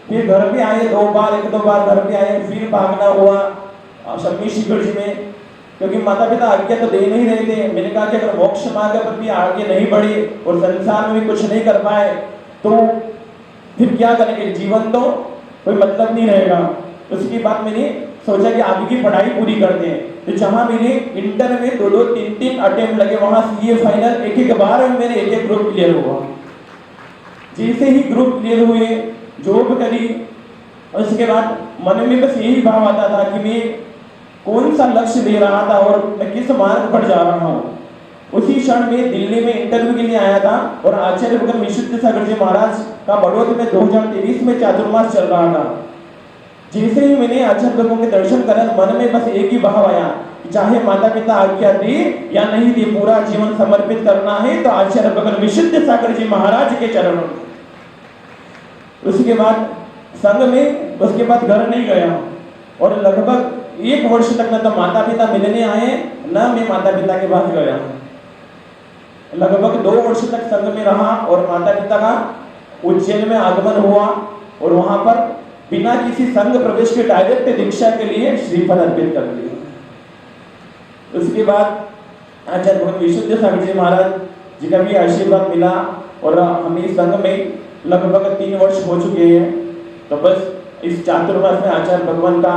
फिर घर पे आए 2 बार, 1-2 बार घर पे आए, फिर भागना हुआ सम्मित शिखर जी में, क्योंकि माता पिता आज्ञा तो दे नहीं रहे थे। मैंने कहा कि अगर मोक्ष मार्ग पर भी आगे नहीं बढ़े और संसार में भी कुछ नहीं कर पाए तो फिर क्या करेंगे, जीवन तो कोई मतलब नहीं रहेगा। उसके बाद मैंने सोचा कि आगे की पढ़ाई पूरी करते हैं। तो जहां मेरे इंटर में 2-2, 3-3 अटेम्प्ट लगे, वहां सीए फाइनल एक बार में मेरे एक ग्रुप क्लियर हुआ। जैसे ही ग्रुप क्लियर हुए, जॉब करी, उसके बाद मन में बस यही भाव आता था कि मैं कौन सा लक्ष्य ले रहा था और मैं किस मार्ग पर जा रहा हूँ। उसी क्षण में दिल्ली में इंटरव्यू के लिए आया था और आचार्य भगत विशुद्ध सागर जी महाराज का बड़ौद में 2023 में चातुर्मास चल रहा था। जैसे ही मैंने आचार्य भगत के दर्शन करा, मन में बस एक ही भाव आया, चाहे माता पिता आज्ञा दे या नहीं दे, पूरा जीवन समर्पित करना है तो आचार्य भगत विशुद्ध सागर जी महाराज के चरणों में। उसके बाद संघ में, उसके बाद घर नहीं गया और लगभग 1 वर्ष तक न तो माता पिता मिलने आए, न मैं माता पिता के पास गया। लगभग 2 वर्ष तक संघ में रहा और माता पिता का उज्जैन में आगमन हुआ और वहां पर बिना किसी संघ प्रवेश के डायरेक्ट दीक्षा के लिए श्रीफल अर्पित कर दिया। उसके बाद आचार्य भगत विशुद्ध सागर जी महाराज जी का भी आशीर्वाद मिला और हमें संघ में लगभग 3 वर्ष हो चुके हैं। तो बस इस चातुर्मास में आचार्य भगवान का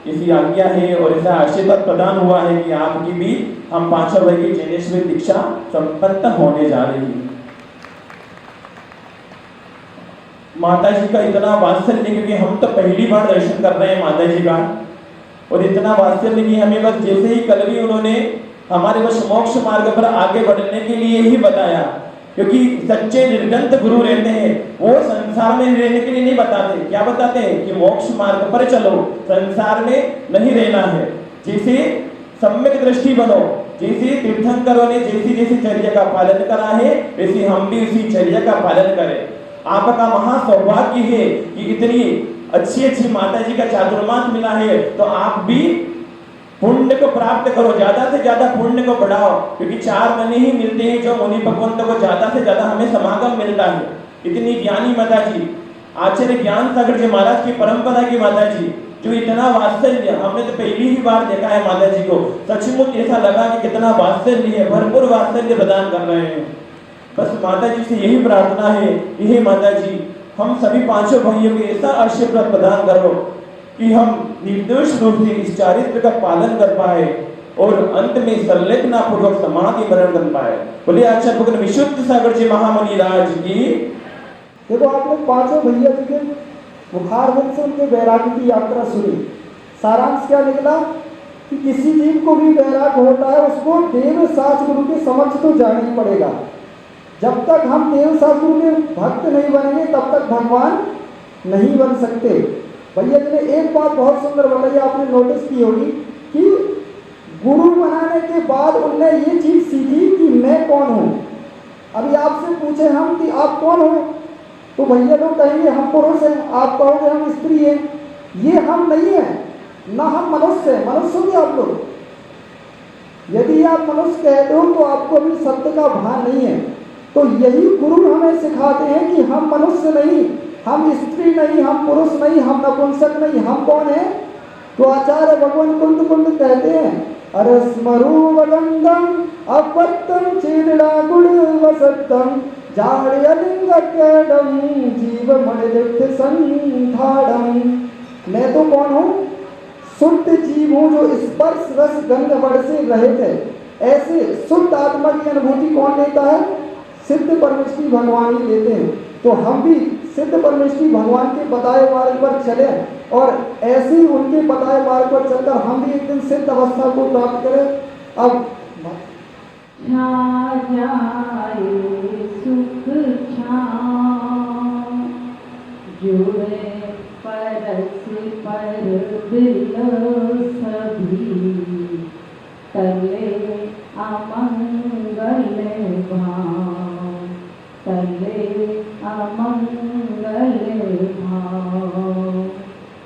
ऐसी आज्ञा है और ऐसा आशीर्वाद प्रदान हुआ है कि आपकी भी हम 5 वर्ष की जैनेश्वरी दीक्षा संपन्न होने जा रही है। माता जी का इतना वात्सल्य, क्योंकि हम तो पहली बार दर्शन कर रहे हैं माता जी का, और इतना वात्सल्य कि हमें बस जैसे ही कल भी उन्होंने हमारे बस मोक्ष मार्ग पर आगे बढ़ने के लिए ही बताया, क्योंकि सच्चे निर्गंत गुरु रहते हैं, वो संसार में रहने के लिए नहीं बताते। क्या बताते हैं कि मोक्ष मार्ग पर चलो, संसार में नहीं रहना है। जैसे सम्यक दृष्टि बनो, जैसे तीर्थंकरों ने जैसी चर्या का पालन करा है, वैसे हम भी उसी चर्या का पालन करें। आपका महा सौभाग्य है कि इतनी अच्छी माता जी का चातुर्मास मिला है, तो आप भी पुण्य को प्राप्त करो, ज्यादा से ज्यादा पुण्य को बढ़ाओ, क्योंकि 4 महीने ही मिलते हैं जो मुनि भगवंतों को ज्यादा से ज्यादा हमें समागम मिलता है। इतनी ज्ञानी माता जी, आचार्य ज्ञान सागर जी महाराज की परंपरा की माता जी, जो इतना वात्सल्य, हमने तो पहली ही बार देखा है माता जी को, सचमुच ऐसा लगा कि कितना वात्सल्य है, भरपूर वात्सल्य प्रदान कर रहे हैं। बस माता जी से यही प्रार्थना है, यही माता जी हम सभी 5 भाइयों को ऐसा आशीर्वाद प्रदान करो कि हम निर्दोष रूप से इस चारित्र का पालन कर पाए और अंत में संलेखना पूर्वक समाधि मरण कर पाए। बोले आचार्य भगवान विशुद्ध सागर जी महामुनि राज की। देखो आपने 5 भैया जी के बुखार वंश से उनके वैराग्य की यात्रा सुनी। सारांश क्या निकला कि किसी जीव को भी वैराग्य होता है, उसको देव साच गुरु के समक्ष तो जाना ही पड़ेगा। जब तक हम देव साच गुरु के भक्त नहीं बनेंगे तब तक भगवान नहीं बन सकते। भैया जी ने एक बात बहुत सुंदर बताई, आपने नोटिस की होगी कि गुरु बनाने के बाद उनने ये चीज सीखी कि मैं कौन हूँ। अभी आपसे पूछे हम कि आप कौन हो, तो भैया लोग कहेंगे हम पुरुष हैं, आप कहोगे हम स्त्री हैं। ये हम नहीं है, ना हम मनुष्य हैं। मनुष्य होंगे आप लोग। यदि आप मनुष्य कहते हो तो आपको अभी सत्य का भान नहीं है। तो यही गुरु हमें सिखाते हैं कि हम मनुष्य नहीं, हम स्त्री नहीं, हम पुरुष नहीं, हम नपुंसक नहीं, हम कौन है। तो आचार्य भगवान कुंद कुंद कहते हैं, अरे स्मरूवगंधम अपत्तम चेदड़ा गुण वसत्तम जाड़लिंग कैडम जीव मणिलिप्त संधाड़म। मैं तो कौन हूँ? शुद्ध जीव हूँ जो स्पर्श रस गंध वर्ड से रहित है। ऐसे शुद्ध आत्मा की अनुभूति कौन लेता है? सिद्ध परमेश्वरी भगवान ही लेते हैं। तो हम भी सिद्ध परमेश्वरी भगवान के बताए मार्ग पर चले और ऐसे ही उनके बताए मार्ग पर चलकर हम भी एक दिन सिद्ध अवस्था को प्राप्त करें। अब सुख जुड़े परस पर बिलो सभी तले अमंगल भाव, तले अमंगल भाव।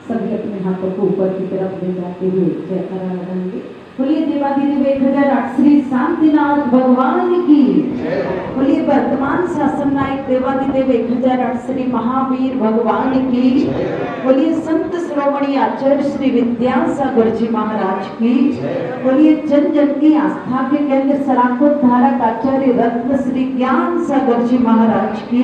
सभी अपने हाथों को ऊपर की तरफ ले जाते हुए जयकारा लगाएंगे। बोलिए देवाधिदेव 1008 श्री शांतिनाथ भगवान की। बोलिए वर्तमान शासन नायक देवाधिदेव 1008 श्री महावीर भगवान की। बोलिए संत श्रोमणी आचार्य श्री विद्यासागर जी महाराज की। बोलिए जन जन की आस्था के केंद्र सराकोद्धारक आचार्य रत्न श्री ज्ञान सागर जी महाराज की।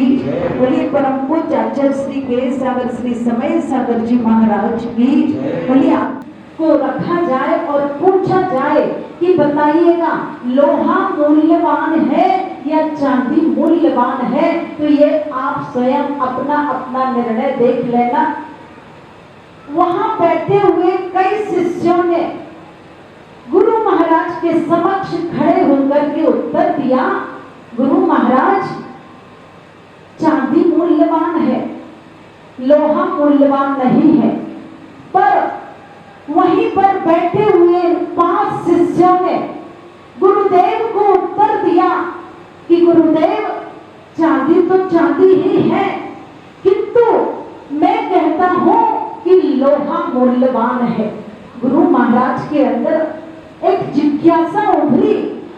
बोलिए परम पूज्य आचार्य श्री केश सागर श्री समय सागर जी महाराज की। बोलिए को रखा जाए और पूछा जाए कि बताइएगा लोहा मूल्यवान है या चांदी मूल्यवान है, तो ये आप स्वयं अपना अपना निर्णय देख लेना। वहां बैठे हुए कई शिष्यों ने गुरु महाराज के समक्ष खड़े होकर के उत्तर दिया, गुरु महाराज चांदी मूल्यवान है, लोहा मूल्यवान नहीं है। पर वहीं पर बैठे हुए 5 शिष्यों ने गुरुदेव को उत्तर दिया कि गुरुदेव चांदी तो चांदी ही है, किंतु मैं कहता हूं कि लोहा मूल्यवान है। गुरु महाराज के अंदर एक जिज्ञासा उभरी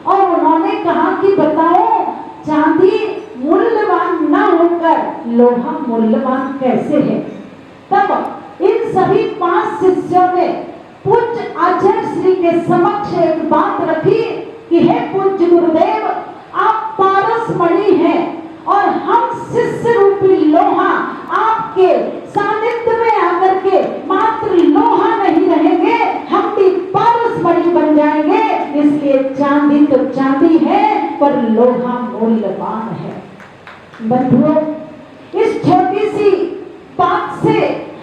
और उन्होंने कहा कि बताओ चांदी मूल्यवान न होकर लोहा मूल्यवान कैसे है। तब इन सभी 5 शिष्यों ने पूज्य आचार्य श्री के समक्ष एक बात रखी कि हे पूज्य गुरुदेव, आप पारस मणि हैं और हम शिष्य रूपी लोहा आपके आपके सानिध्य में आकर के मात्र लोहा नहीं रहेंगे, हम भी पारस मणि बन जाएंगे। इसलिए चांदी तो चांदी है पर लोहा मूल्यवान है। बंधुओं, इस छोटी सी बात से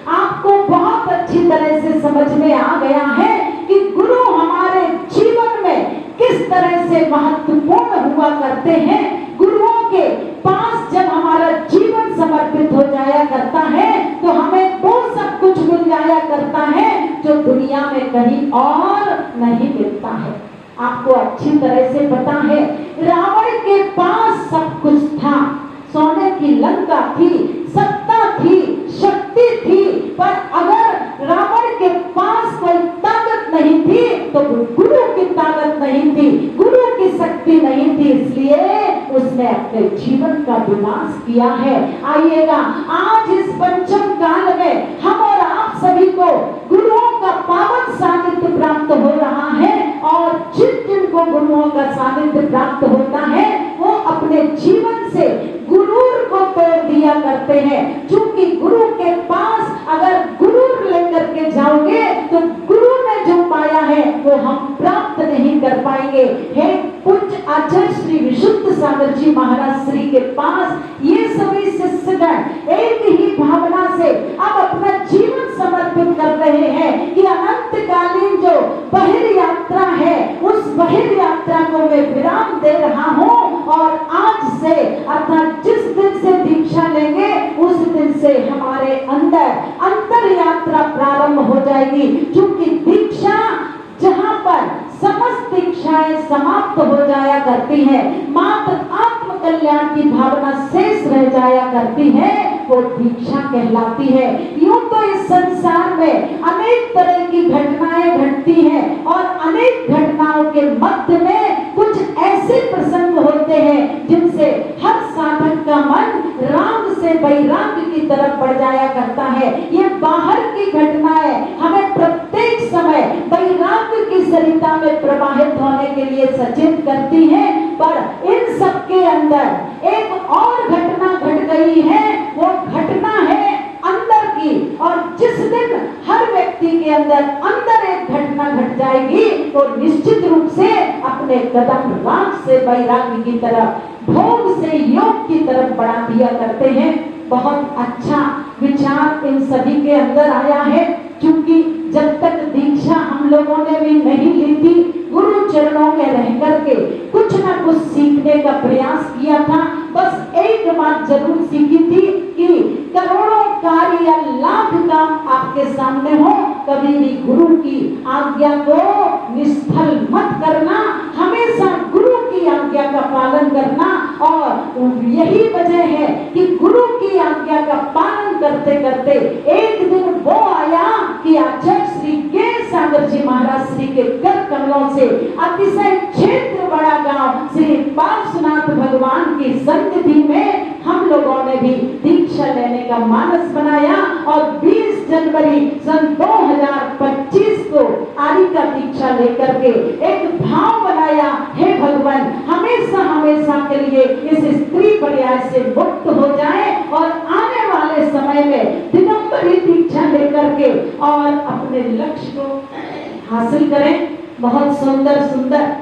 आपको बहुत अच्छी तरह से समझ में आ गया है कि गुरु हमारे जीवन में किस तरह से महत्वपूर्ण हुआ करते हैं। गुरुओं के पास जब हमारा जीवन समर्पित हो जाया करता है तो हमें वो सब कुछ मिल जाया करता है जो दुनिया में कहीं और नहीं मिलता है। आपको अच्छी तरह से पता है, रावण के पास सब कुछ था, सोने की लंका थी, सत्ता थी, शक्ति थी, पर अगर रावण के पास कोई ताकत नहीं थी तो गुरु की ताकत नहीं थी, गुरु की शक्ति नहीं थी, इसलिए उसने अपने जीवन का विनाश किया है। आइएगा, आज इस पंचम काल में हम और आप सभी को गुरुओं का पावन सानिध्य प्राप्त हो रहा है और जिनको गुरुओं का सानिध्य प्राप्त होता है वो अपने जीवन से गुरूर को तोड़ दिया करते हैं। क्योंकि गुरु के पास अगर गुरूर लेकर के जाओगे तो गुरु ने जो पाया है वो हम प्राप्त नहीं कर पाएंगे। हे पूज्य आचार्य श्री विशुद्ध सागर जी महाराज श्री के पास ये सभी शिष्यगण एक ही भावना से अब अपना जीवन समर्पित कर रहे हैं कि अनंतकालीन जो बहिर यात्रा है उस बहिर यात्रा को मैं विराम दे रहा हूँ और आज से अर्थात जिस दिन से दीक्षा लेंगे उस दिन से हमारे अंदर अंतर यात्रा प्रारंभ हो जाएगी। क्योंकि दीक्षा जहाँ पर समस्त दीक्षाएं समाप्त हो जाया करती है, मात्र आत्म कल्याण की भावना शेष रह जाया करती है, वो दीक्षा कहलाती है। यूं तो इस संसार में अनेक तरह की घटनाएं घटती हैं और अनेक घटनाओं के मध्य में कुछ ऐसे प्रसंग होते हैं जिनसे हर साधक का मन राग से वैराग्य की तरफ बढ़ जाया करता है। ये बाहर की घटनाएं हमें प्रत्येक समय वैराग्य की सरिता में प्रवाहित होने के लिए सचेत करती हैं, पर इन सब के अंदर एक और घटना घट गई है। वो घटना है अंदर की, और जिस दिन हर व्यक्ति के अंदर एक घटना घट जाएगी तो निश्चित रूप से अपने कदम राग से वैराग्य की तरफ, भोग से योग की तरफ बढ़ा दिया करते हैं। बहुत अच्छा विचार इन सभी के अंदर आया है। क्योंकि जब तक दीक्षा हम लोगों ने भी नहीं ली थी, गुरु चरणों में रह करके कुछ ना कुछ सीखने का प्रयास किया था। बस एक बात जरूर सीखी थी कि करोड़ों कार्य या लाख काम आपके सामने हो, कभी भी गुरु की आज्ञा को निष्फल मत करना, हमेशा गुरु की आज्ञा का पालन करना। और यही वजह है कि गुरु की आज्ञा का पालन करते करते एक दिन वो आया कि आचार्य श्री के सागर जी महाराज श्री के कर कमलों से अतिशय क्षेत्र बड़ा गांव श्री पार्श्वनाथ भगवान की सन्निधि में हम लोगों ने भी दीक्षा लेने का मानस बनाया और 20 जनवरी सन 2025 को आदि का दीक्षा लेकर के एक भाव बनाया, हे भगवान हमेशा हमेशा के लिए इस स्त्री पर्याय से मुक्त हो जाए और आने वाले समय में दिगंबरी दीक्षा लेकर के और अपने लक्ष्य को हासिल करें। बहुत सुंदर सुंदर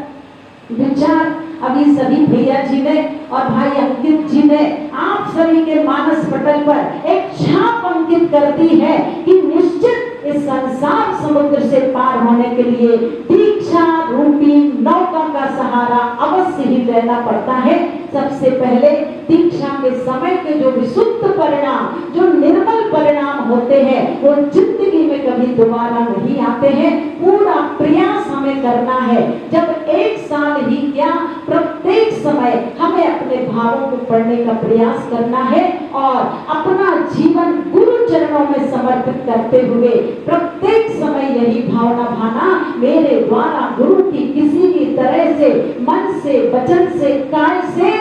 विचार अभी सभी भैया जी ने और भाई अंकित जी ने आप सभी के मानस पटल पर एक छाप अंकित कर दी है कि निश्चित इस संसार समुद्र से पार होने के लिए दीक्षा रूपी नौका का सहारा अवश्य ही लेना पड़ता है। सबसे पहले दीक्षा के समय के जो विशुद्ध परिणाम, जो निर्मल परिणाम होते हैं वो जिंदगी में कभी दोबारा नहीं आते हैं। पूरा प्रयास हमें करना है। जब एक साल ही क्या, प्रत्येक समय हमें अपने भावों को पढ़ने का प्रयास करना है और अपना जीवन गुरु चरणों में समर्पित करते हुए प्रत्येक समय यही भावना भाना, मेरे द्वारा गुरु की किसी भी तरह से मन से, वचन से, काय से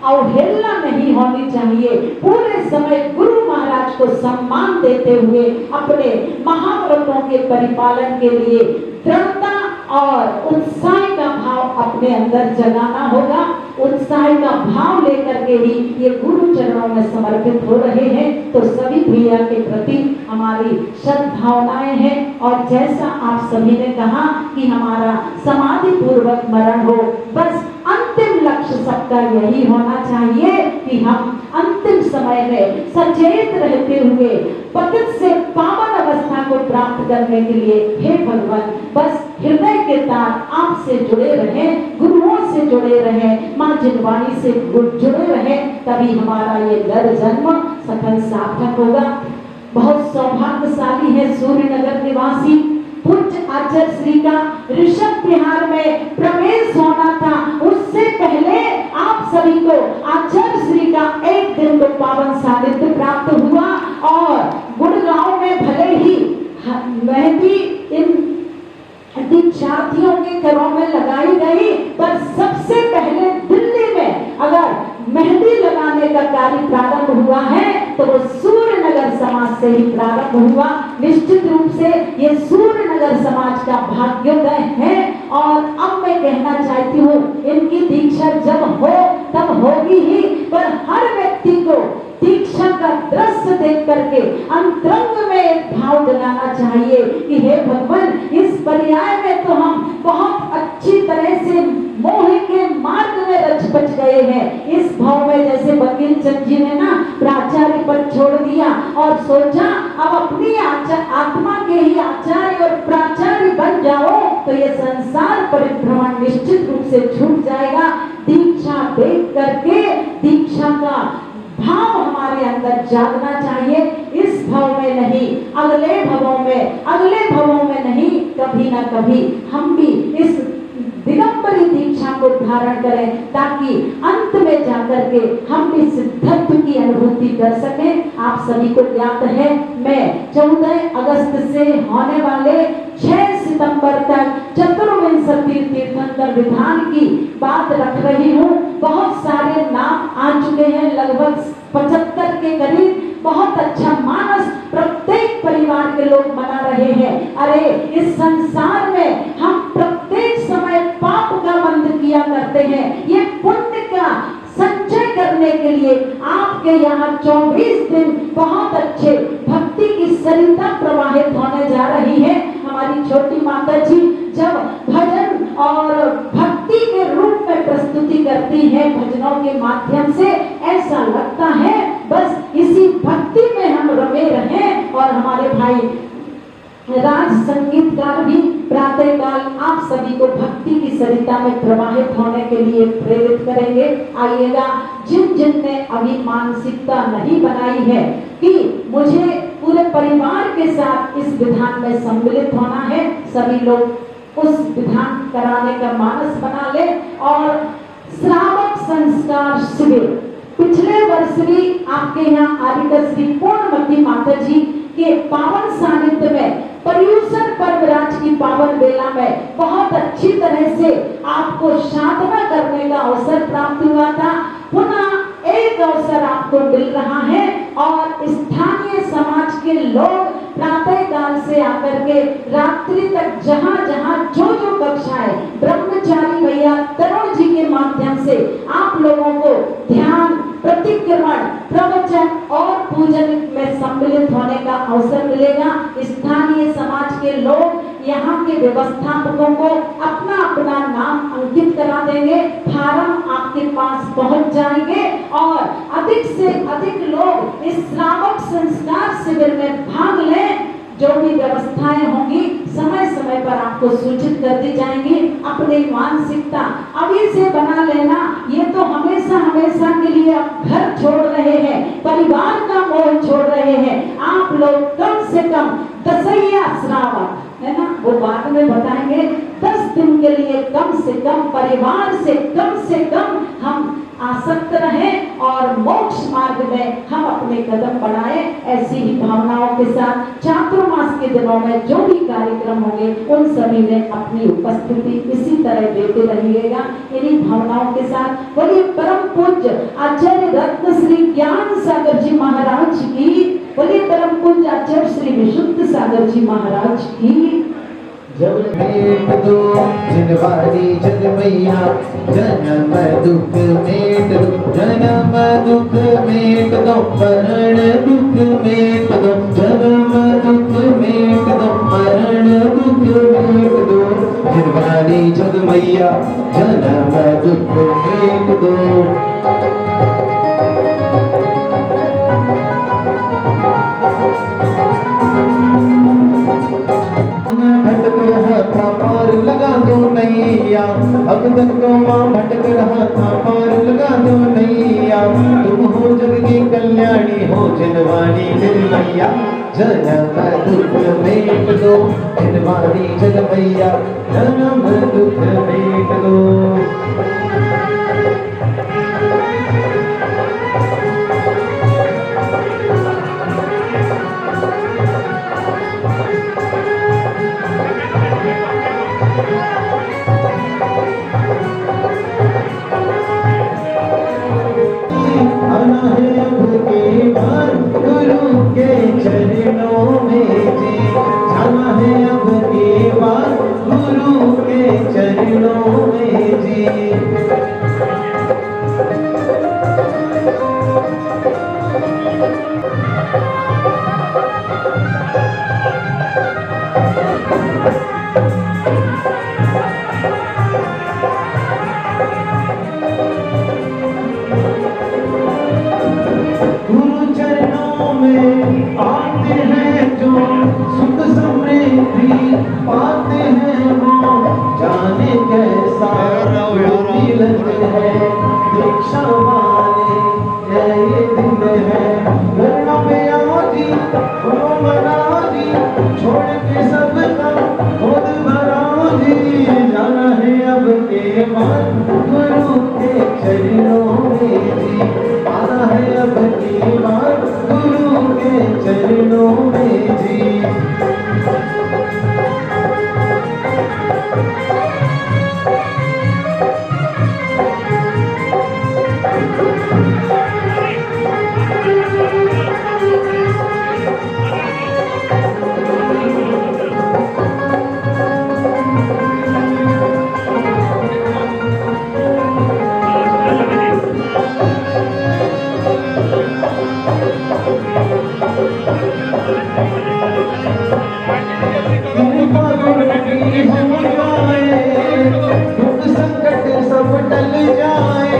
अवहेलना नहीं होनी चाहिए। पूरे समय गुरु महाराज को सम्मान देते हुए अपने महाव्रतों के परिपालन के लिए दृढ़ता और उत्साह का भाव अपने अंदर जगाना होगा। उत्साह का भाव लेकर के ही ये गुरु चरणों में समर्पित हो रहे हैं। तो सभी भैया के प्रति हमारी सद्भावनाएं हैं। और जैसा आप सभी ने कहा कि हमारा समाधि पूर्वक मरण हो, बस अंतिम लक्ष्य सबका यही होना चाहिए कि हम अंतिम समय में सचेत रहते हुए पतित से पावन अवस्था को प्राप्त करने के लिए हे भगवान बस हृदय के तार आपसे जुड़े रहें, गुरुओं से जुड़े रहें, माँ जिनवाणी से जुड़े रहें, तभी हमारा ये नर जन्म सफल सार्थक होगा। बहुत सौभाग्यशाली है सूर्यनगर निवासी पूज्य आचार्य श्री का ऋषभ विहार में प्रवेश होना था। उससे पहले आप सभी को आचार्य श्री का एक दिन को पावन सानिध्य प्राप्त हुआ। और गुड़गांव में भले ही मेहंदी इन दीक्षार्थियों के घरों में लगाई गई, पर सबसे पहले दिल्ली में अगर मेहंदी लगाने का कार्य प्रारंभ हुआ है तो वो सूर्यनगर समाज से ही प्रारंभ हुआ। निश्चित रूप से ये सूर्यनगर समाज का भाग्योदय है। और अब मैं कहना चाहती हूँ इनकी दीक्षा जब हो तब होगी ही, पर हर व्यक्ति को दीक्षा का दृश्य देख करके अंतरंग में एक भाव जगाना चाहिए कि हे भगवान इस पर्याय में तो हम बहुत अच्छी तरह से मोह के मार्ग में रच बच गए हैं। इस भाव में जैसे वकील चंद जी ने ना प्राचार्य पद छोड़ दिया और सोचा अब अपनी आत्मा के ही आचार्य और प्राचार्य बन जाओ, तो ये संसार परिभ्रमण निश्चित रूप से छूट जाएगा। दीक्षा देख करके दीक्षा का भाव हमारे अंदर जागना चाहिए। इस भाव में नहीं, अगले भवों में नहीं, कभी ना कभी हम भी इस दिगंबरी दीक्षा को धारण करें ताकि अंत में जाकर के हम भी सिद्धत्व की अनुभूति कर सकें। आप सभी को ज्ञात है मैं 14 अगस्त से होने वाले 6 सितंबर तक चतुर्विंशति तीर्थंकर विधान की बात रख रही हूँ। बहुत सारे नाम आ चुके हैं, लगभग 75 के करीब। बहुत अच्छा मानस प्रत्येक परिवार के लोग मना रहे हैं। अरे इस संसार में हम प्रत्येक समय पाप का बंध किया करते हैं, ये पुण्य का संचय करने के लिए आपके यहाँ 24 दिन बहुत अच्छे भक्ति की सरिता प्रवाहित होने जा रही है। हमारी छोटी माता जी जब भजन और भक्ति के रूप में प्रस्तुति करती है भजनों के माध्यम से, ऐसा लगता है बस इसी भक्ति में हम रमे रहें। और हमारे भाई राज संगीतकार भी प्रातः काल आप सभी को भक्ति की सरिता में प्रवाहित होने के लिए प्रेरित करेंगे। आइएगा, जिन जिन ने अभी मानसिकता नहीं बनाई है कि मुझे पूरे परिवार के साथ इस विधान में सम्मिलित होना है, सभी लोग उस विधान कराने का मानस बना ले। और श्रावक संस्कार शिविर पिछले वर्ष भी आपके यहाँ आदित्य श्री पूर्णमती माता जी के पावन सानिध्य में पर्यूषण पर्वराज की पावन बेला में बहुत अच्छी तरह से आपको साधना करने का अवसर प्राप्त हुआ था। पुनः एक अवसर आपको मिल रहा है और स्थानीय समाज के लोग प्रातः काल से आकर के रात्रि तक जहां जहां जो कक्षाएं ब्रह्मचारी भैया तरुण जी के माध्यम से आप लोगों को ध्यान, प्रतिक्रमण, प्रवचन और पूजन में सम्मिलित होने का अवसर मिलेगा। स्थानीय समाज के लोग यहाँ के व्यवस्थापकों को अपना अपना नाम अंकित करा देंगे, फार्म आपके पास पहुंच जाएंगे और अधिक से अधिक लोग इस श्रावक संस्कार शिविर में भाग लें। जो भी व्यवस्थाएं होंगी समय समय पर आपको सूचित कर दी जाएंगी। अपनी मानसिकता अभी से बना लेना, ये तो हमेशा हमेशा के लिए आप घर छोड़ रहे हैं, परिवार का मोह छोड़ रहे हैं। आप लोग कम से कम दसैया श्रावक है ना, वो बाद में बताएंगे, 10 दिन के लिए कम से कम परिवार से कम हम आसक्त रहें और मोक्ष मार्ग में हम अपने कदम बढ़ाएं। ऐसी ही भावनाओं के साथ चातुर्मास के दिनों में जो भी कार्यक्रम होंगे उन सभी में अपनी उपस्थिति इसी तरह देते रहिएगा। इन्हीं भावनाओं के साथ बोलिए परम पूज्य आचार्य रत्न श्री ज्ञान सागर जी महाराज की, बोलिए परम पूज्य आचार्य श्री विशुद्ध सागर जी महाराज की। जब मेट दो जिनवारी जग मैया जन्म दुख मेट दो, जन्म दुख मेट दो, मरण दुख मेट दो, जन्म दुख मेट दो, मरण दुख मेट दो, जिनवारी जग मैया जन्म दुख मेट दो। भटक रहा था पार लगा दो नैया, अब तक तो माँ भटक रहा था पार लगा दो नैया, तुम हो जग की कल्याणी हो जिनवाणी निर्मैया, जन्म दुख मेट दो, जिनवाणी जग मैया जन्म दुख मेट दो। आना है अब की बार गुरु के चरणों में जी, जाना है अब की बार गुरु के चरणों में जी। आते हैं जो सुख समृद्धि पाते हैं वो, जाने कैसा मिलन है दीक्षा वाले ये दिन है। गणना में आओ जी बोलो मनाओ जी, छोड़ के सब काम खुद भराओ जी, जाना है अब के बाद गुरु के चरणों में जी, आना है अब के बाद गुरु के चरणों में जी। दुख संकट सब टल जाए,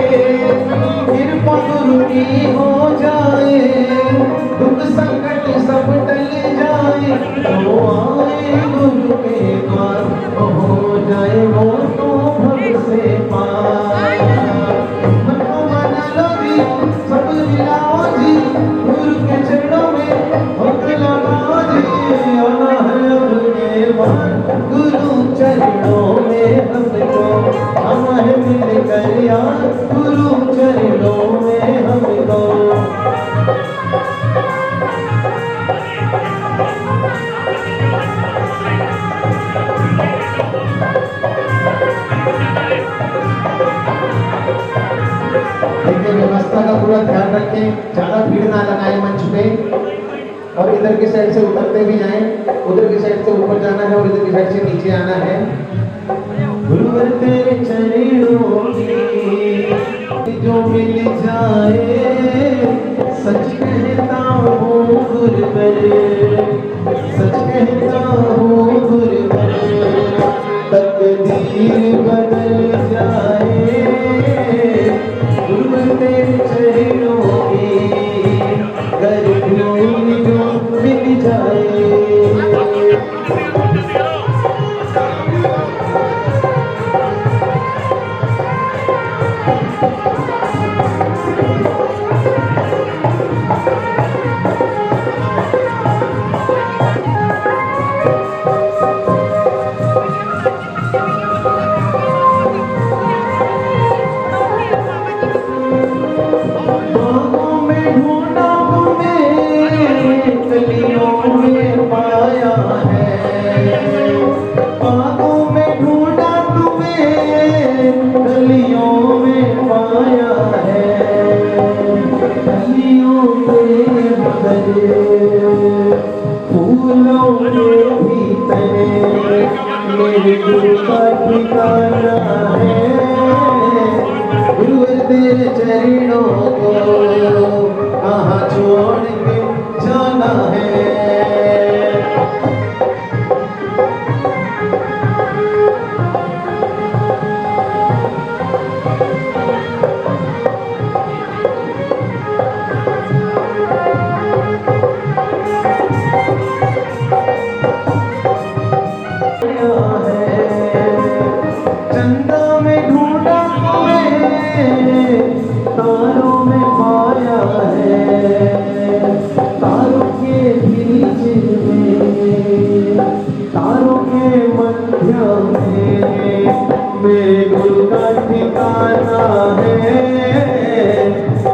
कृपा गुरु की हो जाए, दुख संकट सब टल जाए, तो आए गुरु के द्वार हो जाए वो तो भव से पार। मन को मन लो जी सब मिलाओ जी, गुरु के चरणों में भक्त लगाओ जी, आना है अब के बाद गुरु चरणों में हमको, आना है मिल कर यार गुरु चरणों में हमको। देखिए व्यवस्था का पूरा ध्यान रखें, ज्यादा भीड़ ना लगाए मंच पे, और इधर की साइड से उतरते भी जाएं, उधर की साइड से ऊपर जाना है और इधर की साइड से नीचे आना है। गुरुवर तेरे चरणों की जो मिल जाए, सच कहता हूँ गुरुवर, सच कहता हूँ गुरुवर, तकदीर बदल जाए, गुरुवर तेरे चरणों की कर भूल जो मिल जाए। ठिकाना है, गुरुवर तेरे चरणों को कहाँ छोड़ के जाना है। चंदा में ढूंढा तुम्हें, तारों में पाया है, तारों के बीच में, तारों के मध्य में मेरे गुरु का ठिकाना है,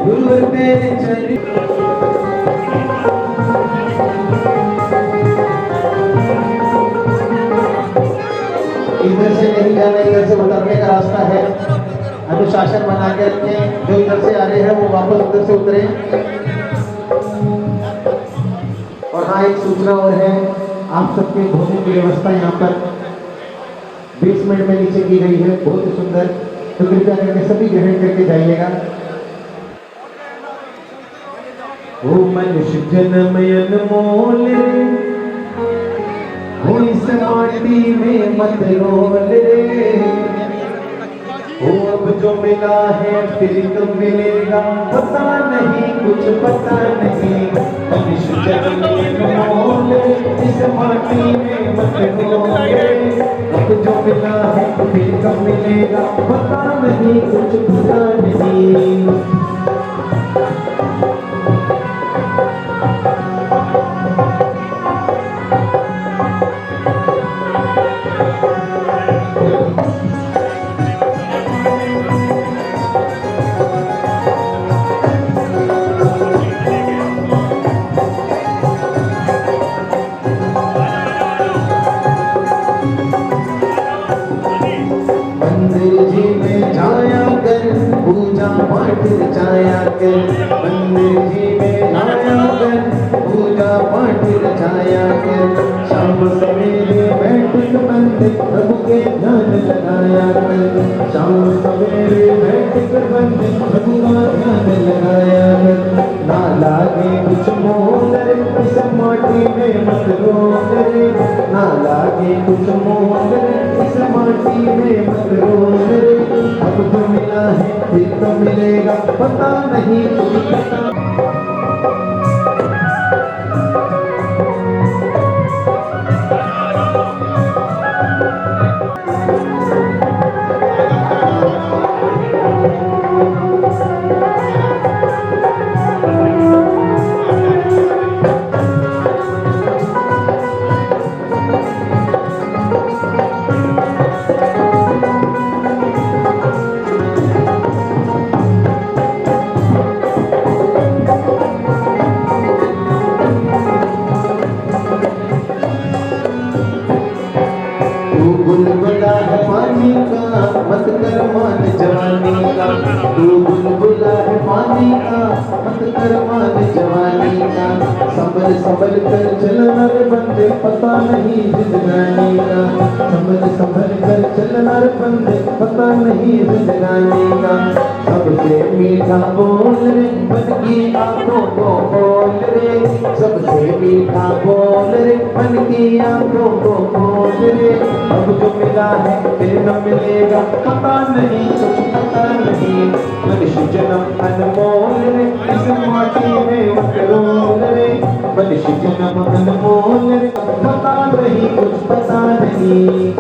गुरु तेरे चरण। इधर से नहीं जाना, इधर से उतरने का रास्ता है, अनुशासन बना के रखें। जो इधर से आ रहे हैं वो वापस उधर से उतरे। और हाँ, एक सूचना और है, आप सबके भोजन की व्यवस्था यहाँ पर बेसमेंट में नीचे की गई है, बहुत ही सुंदर, तो कृपया करके सभी ग्रहण करके जाइएगा। ओ मनुष्य जन्म अनमोल, ओ इस माटी में मत रोल रे, ओ अब जो मिला है फिर कब मिलेगा पता नहीं, कुछ पता नहीं। मनुष्य जन्म अनमोल, इस माटी में मत रोल रे, अब जो मिला है फिर कब मिलेगा पता नहीं, कुछ पता नहीं। मंदिर जी में जाया कर, पूजा पाठ रचाया कर, मंदिर जी में जाया कर, पूजा पाठ रचाया कर, शाम सवेरे बैठ कर बंदे प्रभु के ध्यान लगाया कर, शाम सवेरे बैठ कर बंदे प्रभु का ध्यान लगाया कर। ना लागे कुछ मोल रे, इस माटी में मत रोल रे, ना लागे कुछ मोल रे, इस माटी में मत रोल रे, अब जो मिला है फिर तो मिलेगा पता नहीं, कुछ पता। बुलबुला है पानी का, मत कर मान जवानी का, तू बुलबुला है पानी का, मत कर मान जवानी का, संभल संभल कर चलना रे बंदे पता नहीं जिंदगानी का, संभल संभल कर चलना रे बंदे पता नहीं जिंदगानी का। सबसे मीठा बोल रे मन की आंखों को खोल रे, सबसे मीठा बोल रे मन की आंखों को खोल रे, अब जो मिला है फिर न मिलेगा पता नहीं, कुछ पता नहीं। मनुष्य जन्म अनमोल रे, इस माटी में मत रोल रे, मनुष्य जन्म अनमोल रे, पता नहीं, कुछ पता नहीं।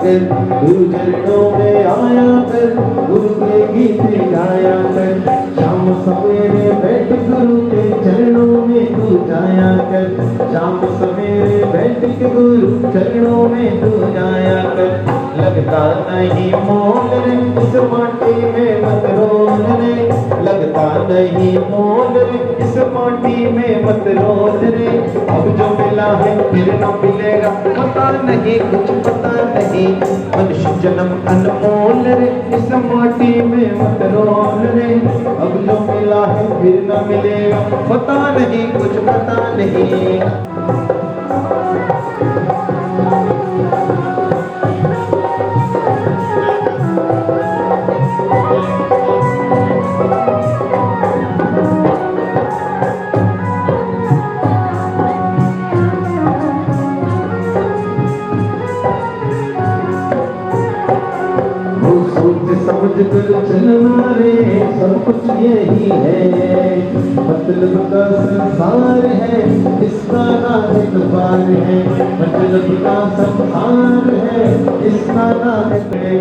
कर, गुरु चरणों में आया कर, गुरु के गीत गाया कर, शाम सवेरे बैठ गुरु के चरणों में तू जाया कर, शाम सवेरे बैठ के गुरु चरणों में तू जाया कर। लगता नहीं मोल रे इस माटी में मत रोल रे, लगता नहीं मोल रे इस माटी में मत रोल रे। अब जो मिला है फिर न मिलेगा, पता नहीं कुछ पता नहीं, मनुष्य जन्म अनमोल रे इस माटी में मत रोल रे। अब जो मिला है फिर न मिलेगा, पता नहीं कुछ पता नहीं। समझ कर चलना रे सब कुछ यही है, मतलब का संसार है इसका नाम द्वार है, मतलब का संसार है इसका नाम है।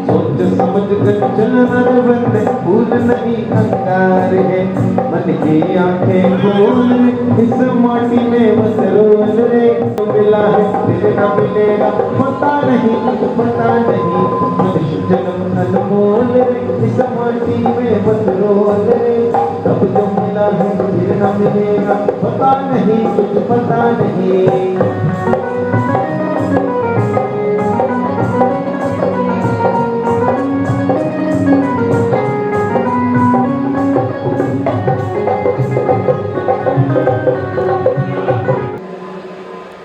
सोच समझ कर चलना रे बंदे, भूल नहीं अंगार है, मन की आंखें खोल इस माटी में मत रोल रे। तो मिला है फिर न मिलेगा, पता नहीं पता नहीं, मनुष्य जन्म अनमोल इस माटी में मत रोल रे। अब जो मिला है फिर न मिलेगा, पता नहीं कुछ पता नहीं।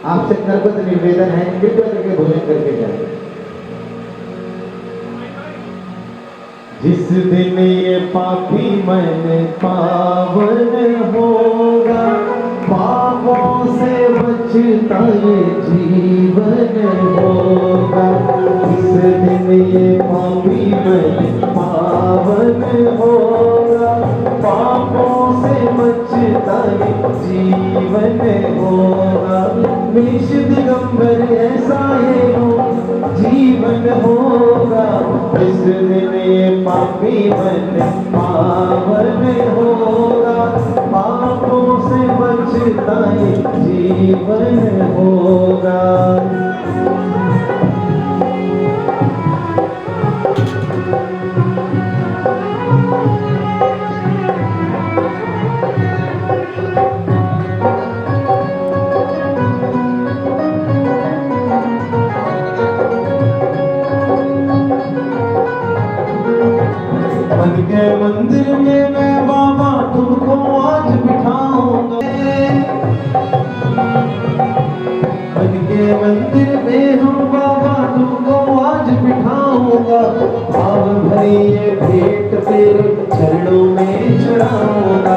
आपसे नर्मद निवेदन है, कृपया करके भोजन करके जाए। जिस दिन ये पापी मन पावन होगा, पापों से बचता ये जीवन होगा। जिस दिन ये पापी मन पावन होगा, पापों से बचता ये जीवन होगा। विष दिगंबर ऐसा ये जीवन होगा, इस दिन ये पापी मन पावन होगा, पापों से बचता ये जीवन होगा। मन के मंदिर में मैं बाबा तुमको आज बिठाऊंगा, मन के मंदिर में हम बाबा तुमको आज बिठाऊंगा। भाव भरी ये भेंट तेरे चरणों में चढ़ाऊंगा,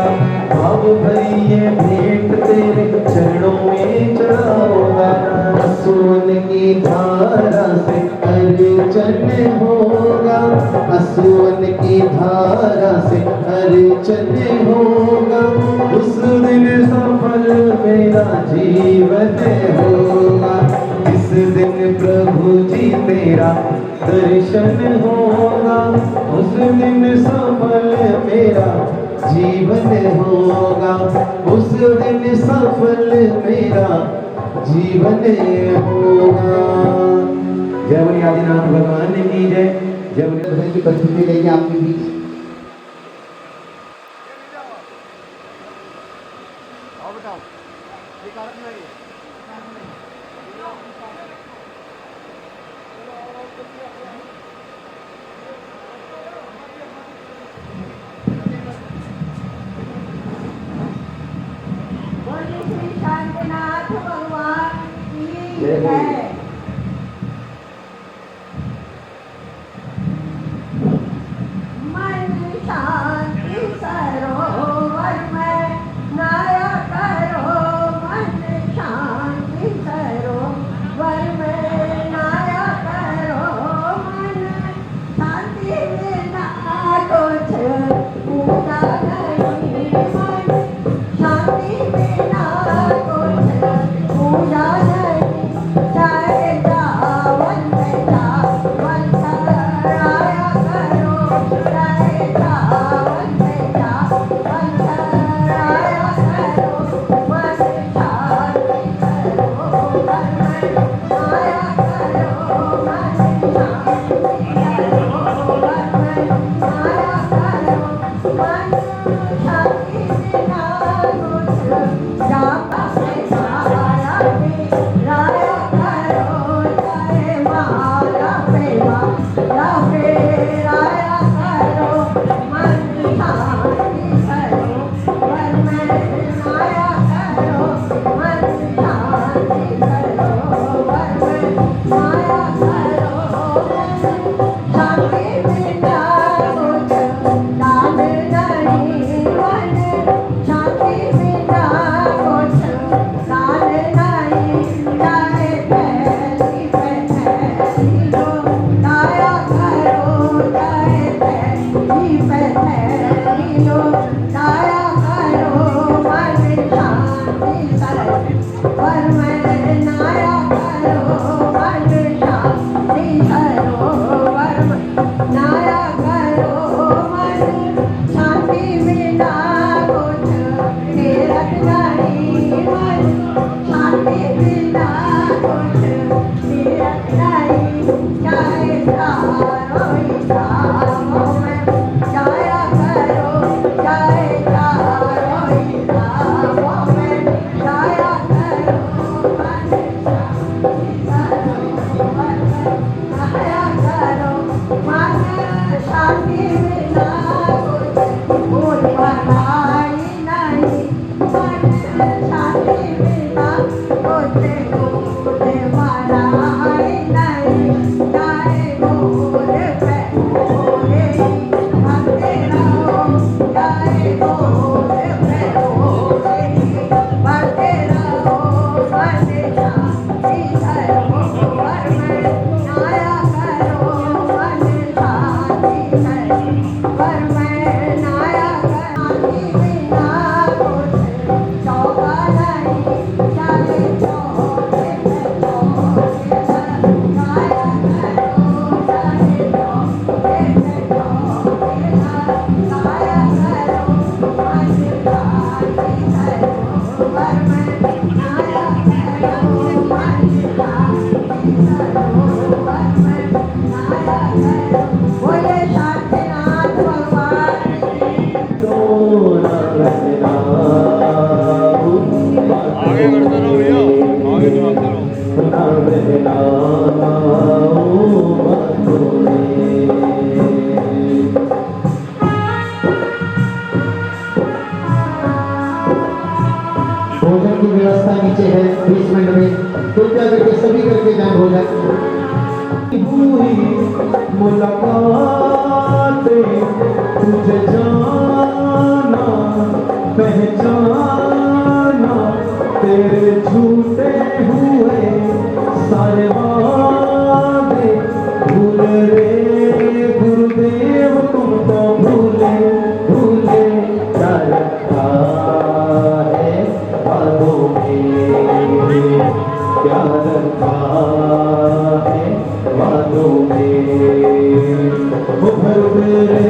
भाव भरी ये भेंट तेरे चरणों में चढ़ाऊंगा। असुवन की धारा से अर्चन होगा, असुवन की धारा से अर्चन होगा। उस दिन सफल मेरा जीवन होगा, इस दिन प्रभु जी तेरा दर्शन होगा। उस दिन सफल मेरा जीवन होगा, उस दिन सफल मेरा जीवन होगा। जय बोले आदिनाथ भगवान की जय। जय बोले की प्रस्तुति लेंगे आपके बीच। बोलिए श्री शांतिनाथ भगवान की जय। मन शांति सरोवर में नया करो, मन शांति सरोवर में नया करो। मन शांति बिना कुछ पूजा नहीं, मन शांति बिना कुछ पूजा नहीं। बातों में। भोजन की व्यवस्था नीचे है बेसमेंट में, कृपया करके सभी करके जाए भोजन। हुई मुलाकात तुझे जाना पहचाना, तेरे झूठे हुए सारे वादे भूल रे गुरुदेव, तुम तो भूले भूले क्या रखा है बातों में, क्या रखा है बातों में। भर दे रे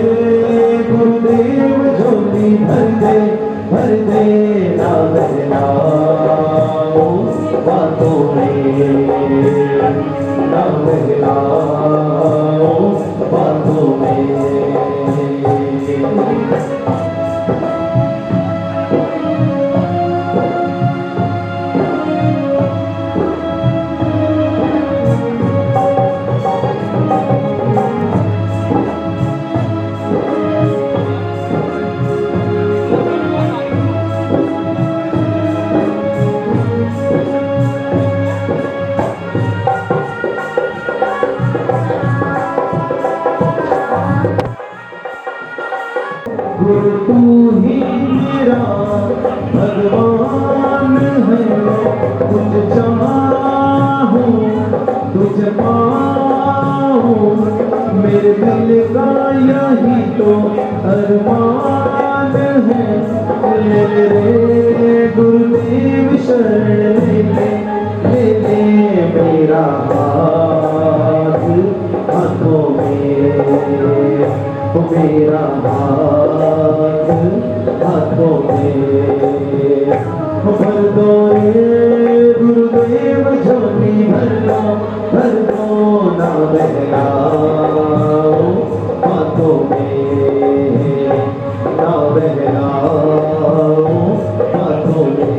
गुरुदेव झोली भर दे ना बहलाओ बातों में, ना बहलाओ बातों में। गुरु तू ही मेरा भगवान है, तुझ चाहूं तुझ पाऊं, मेरे दिल का यही तो अरमान है। ले रे गुरुदेव शरण ले मेरा हाथ हाथों में, मेरा हाथ हाथों में। भर दो रे गुरुदेव झोली भर दो ना बहलाओ हाथों में, ना बहलाओ हाथों में।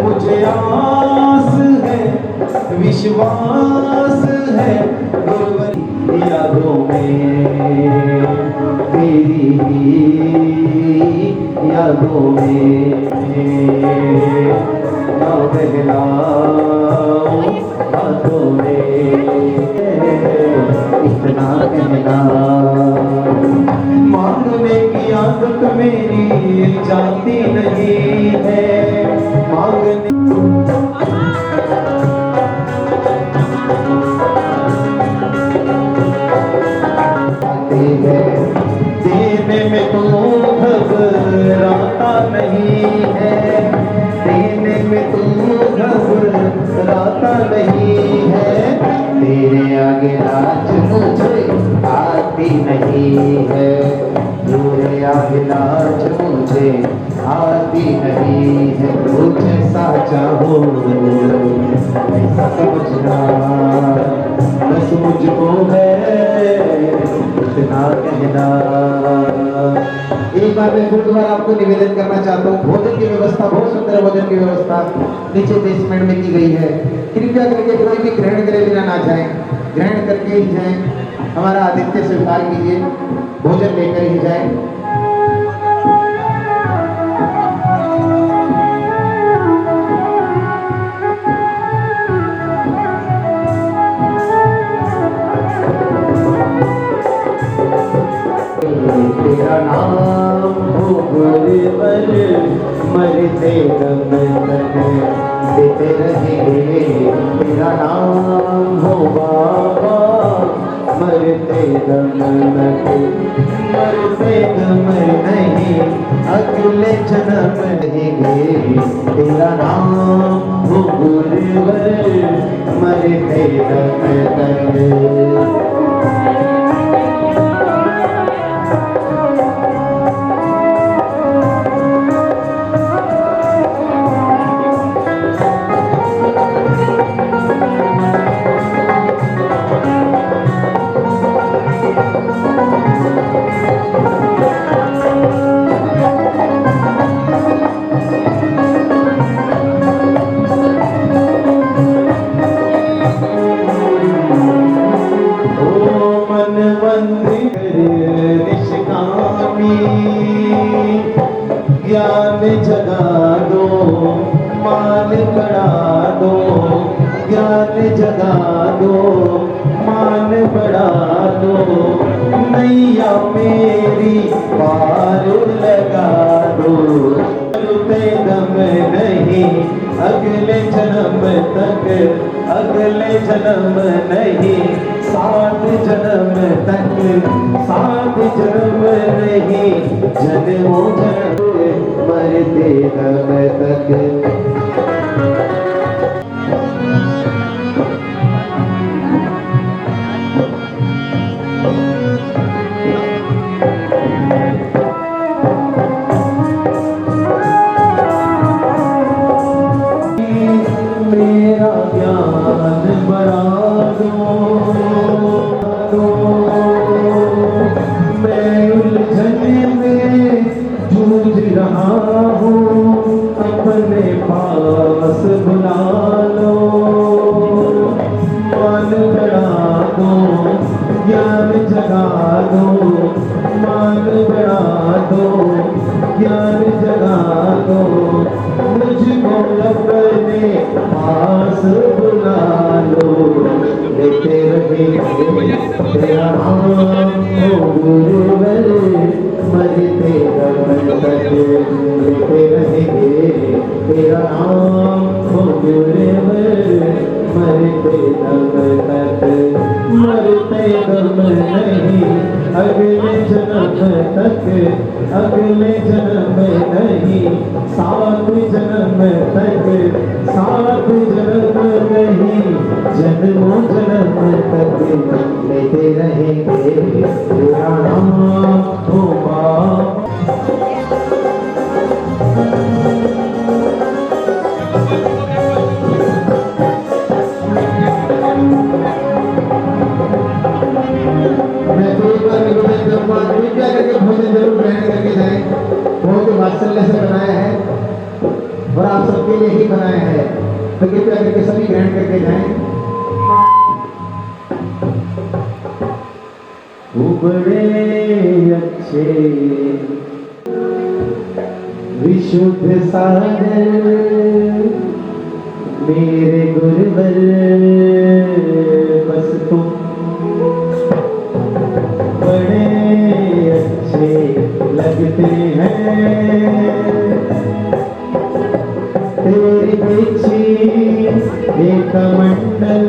मुझे आस है विश्वास है गुरुवरी यादों में, तेरी यादों में। ना बहलाओ बातों में, इतना कहना मांगने की आदत मेरी जाती नहीं है, मांगने देने में तो घबराता नहीं है, देने में तो घबराता नहीं है। तेरे आगे लाज मुझे आती नहीं है, तेरे आगे लाज मुझे आती नहीं है। मुझे साचा हो ऐसा समझना बस मुझको है इतना कहना। एक बार मैं फिर दोबारा आपको निवेदन करना चाहता हूँ, भोजन की व्यवस्था बहुत सुंदर भोजन की व्यवस्था नीचे बेसमेंट में की गई है। कृपया करके कोई भी ग्रहण करे बिना ना जाए, ग्रहण करके ही जाए। हमारा आतिथ्य स्वीकार कीजिए, भोजन लेकर ही जाए। तेरा नाम हो गुरुवर मरते दम तक देते रहेंगे, तेरा नाम हो बाबा मरते दम तक, मरते दम नहीं अगले जन्म रहेंगे तेरा नाम हो गुरुवर, मरते दम तक। ज्ञान जगा दो, मान बढ़ा दो, ज्ञान जगा दो, मान बढ़ा दो, नैया मेरी पार लगा दो, मरते दम नहीं अगले जन्म तक, अगले जन्म नहीं सात जन्म तक, सात जन्म नहीं जन्मों जन्म मरते दम तक। मेरा ज्ञान बढ़ा दो, मैं उलझन में जूझ रहा हूँ, अपने पास बुला लो, मान बढ़ा दो, ज्ञान जगा दो, मान बढ़ा दो, ज्ञान जगा दो, मुझको अपने पास बुला लो, लेते रहेंगे तेरा नाम हो गुरुवर, मरते दम तक, लेते रहेंगे तेरा नाम हो गुरुवर, मरते दम तक, मरते दम नहीं अगले जन्म तक, अगले जन्म नहीं सात जन्म तक, सात जन्म नहीं जन्मों जन्म तक, लेते रहेंगे तेरा नाम हो बाबा। मैं तो एक बार निवेदन करूंगा, कृपया करके भोजन जरूर ग्रहण करके जाएं, बहुत वात्सल्य से बनाया है और आप सबके लिए ही बनाया है, तो कृपया करके सभी ग्रहण करके जाएं। बड़े अच्छे विशुद्ध सागर मेरे गुरुवर, बस तुम बड़े अच्छे लगते हैं, तेरी बिछी एक मंडल।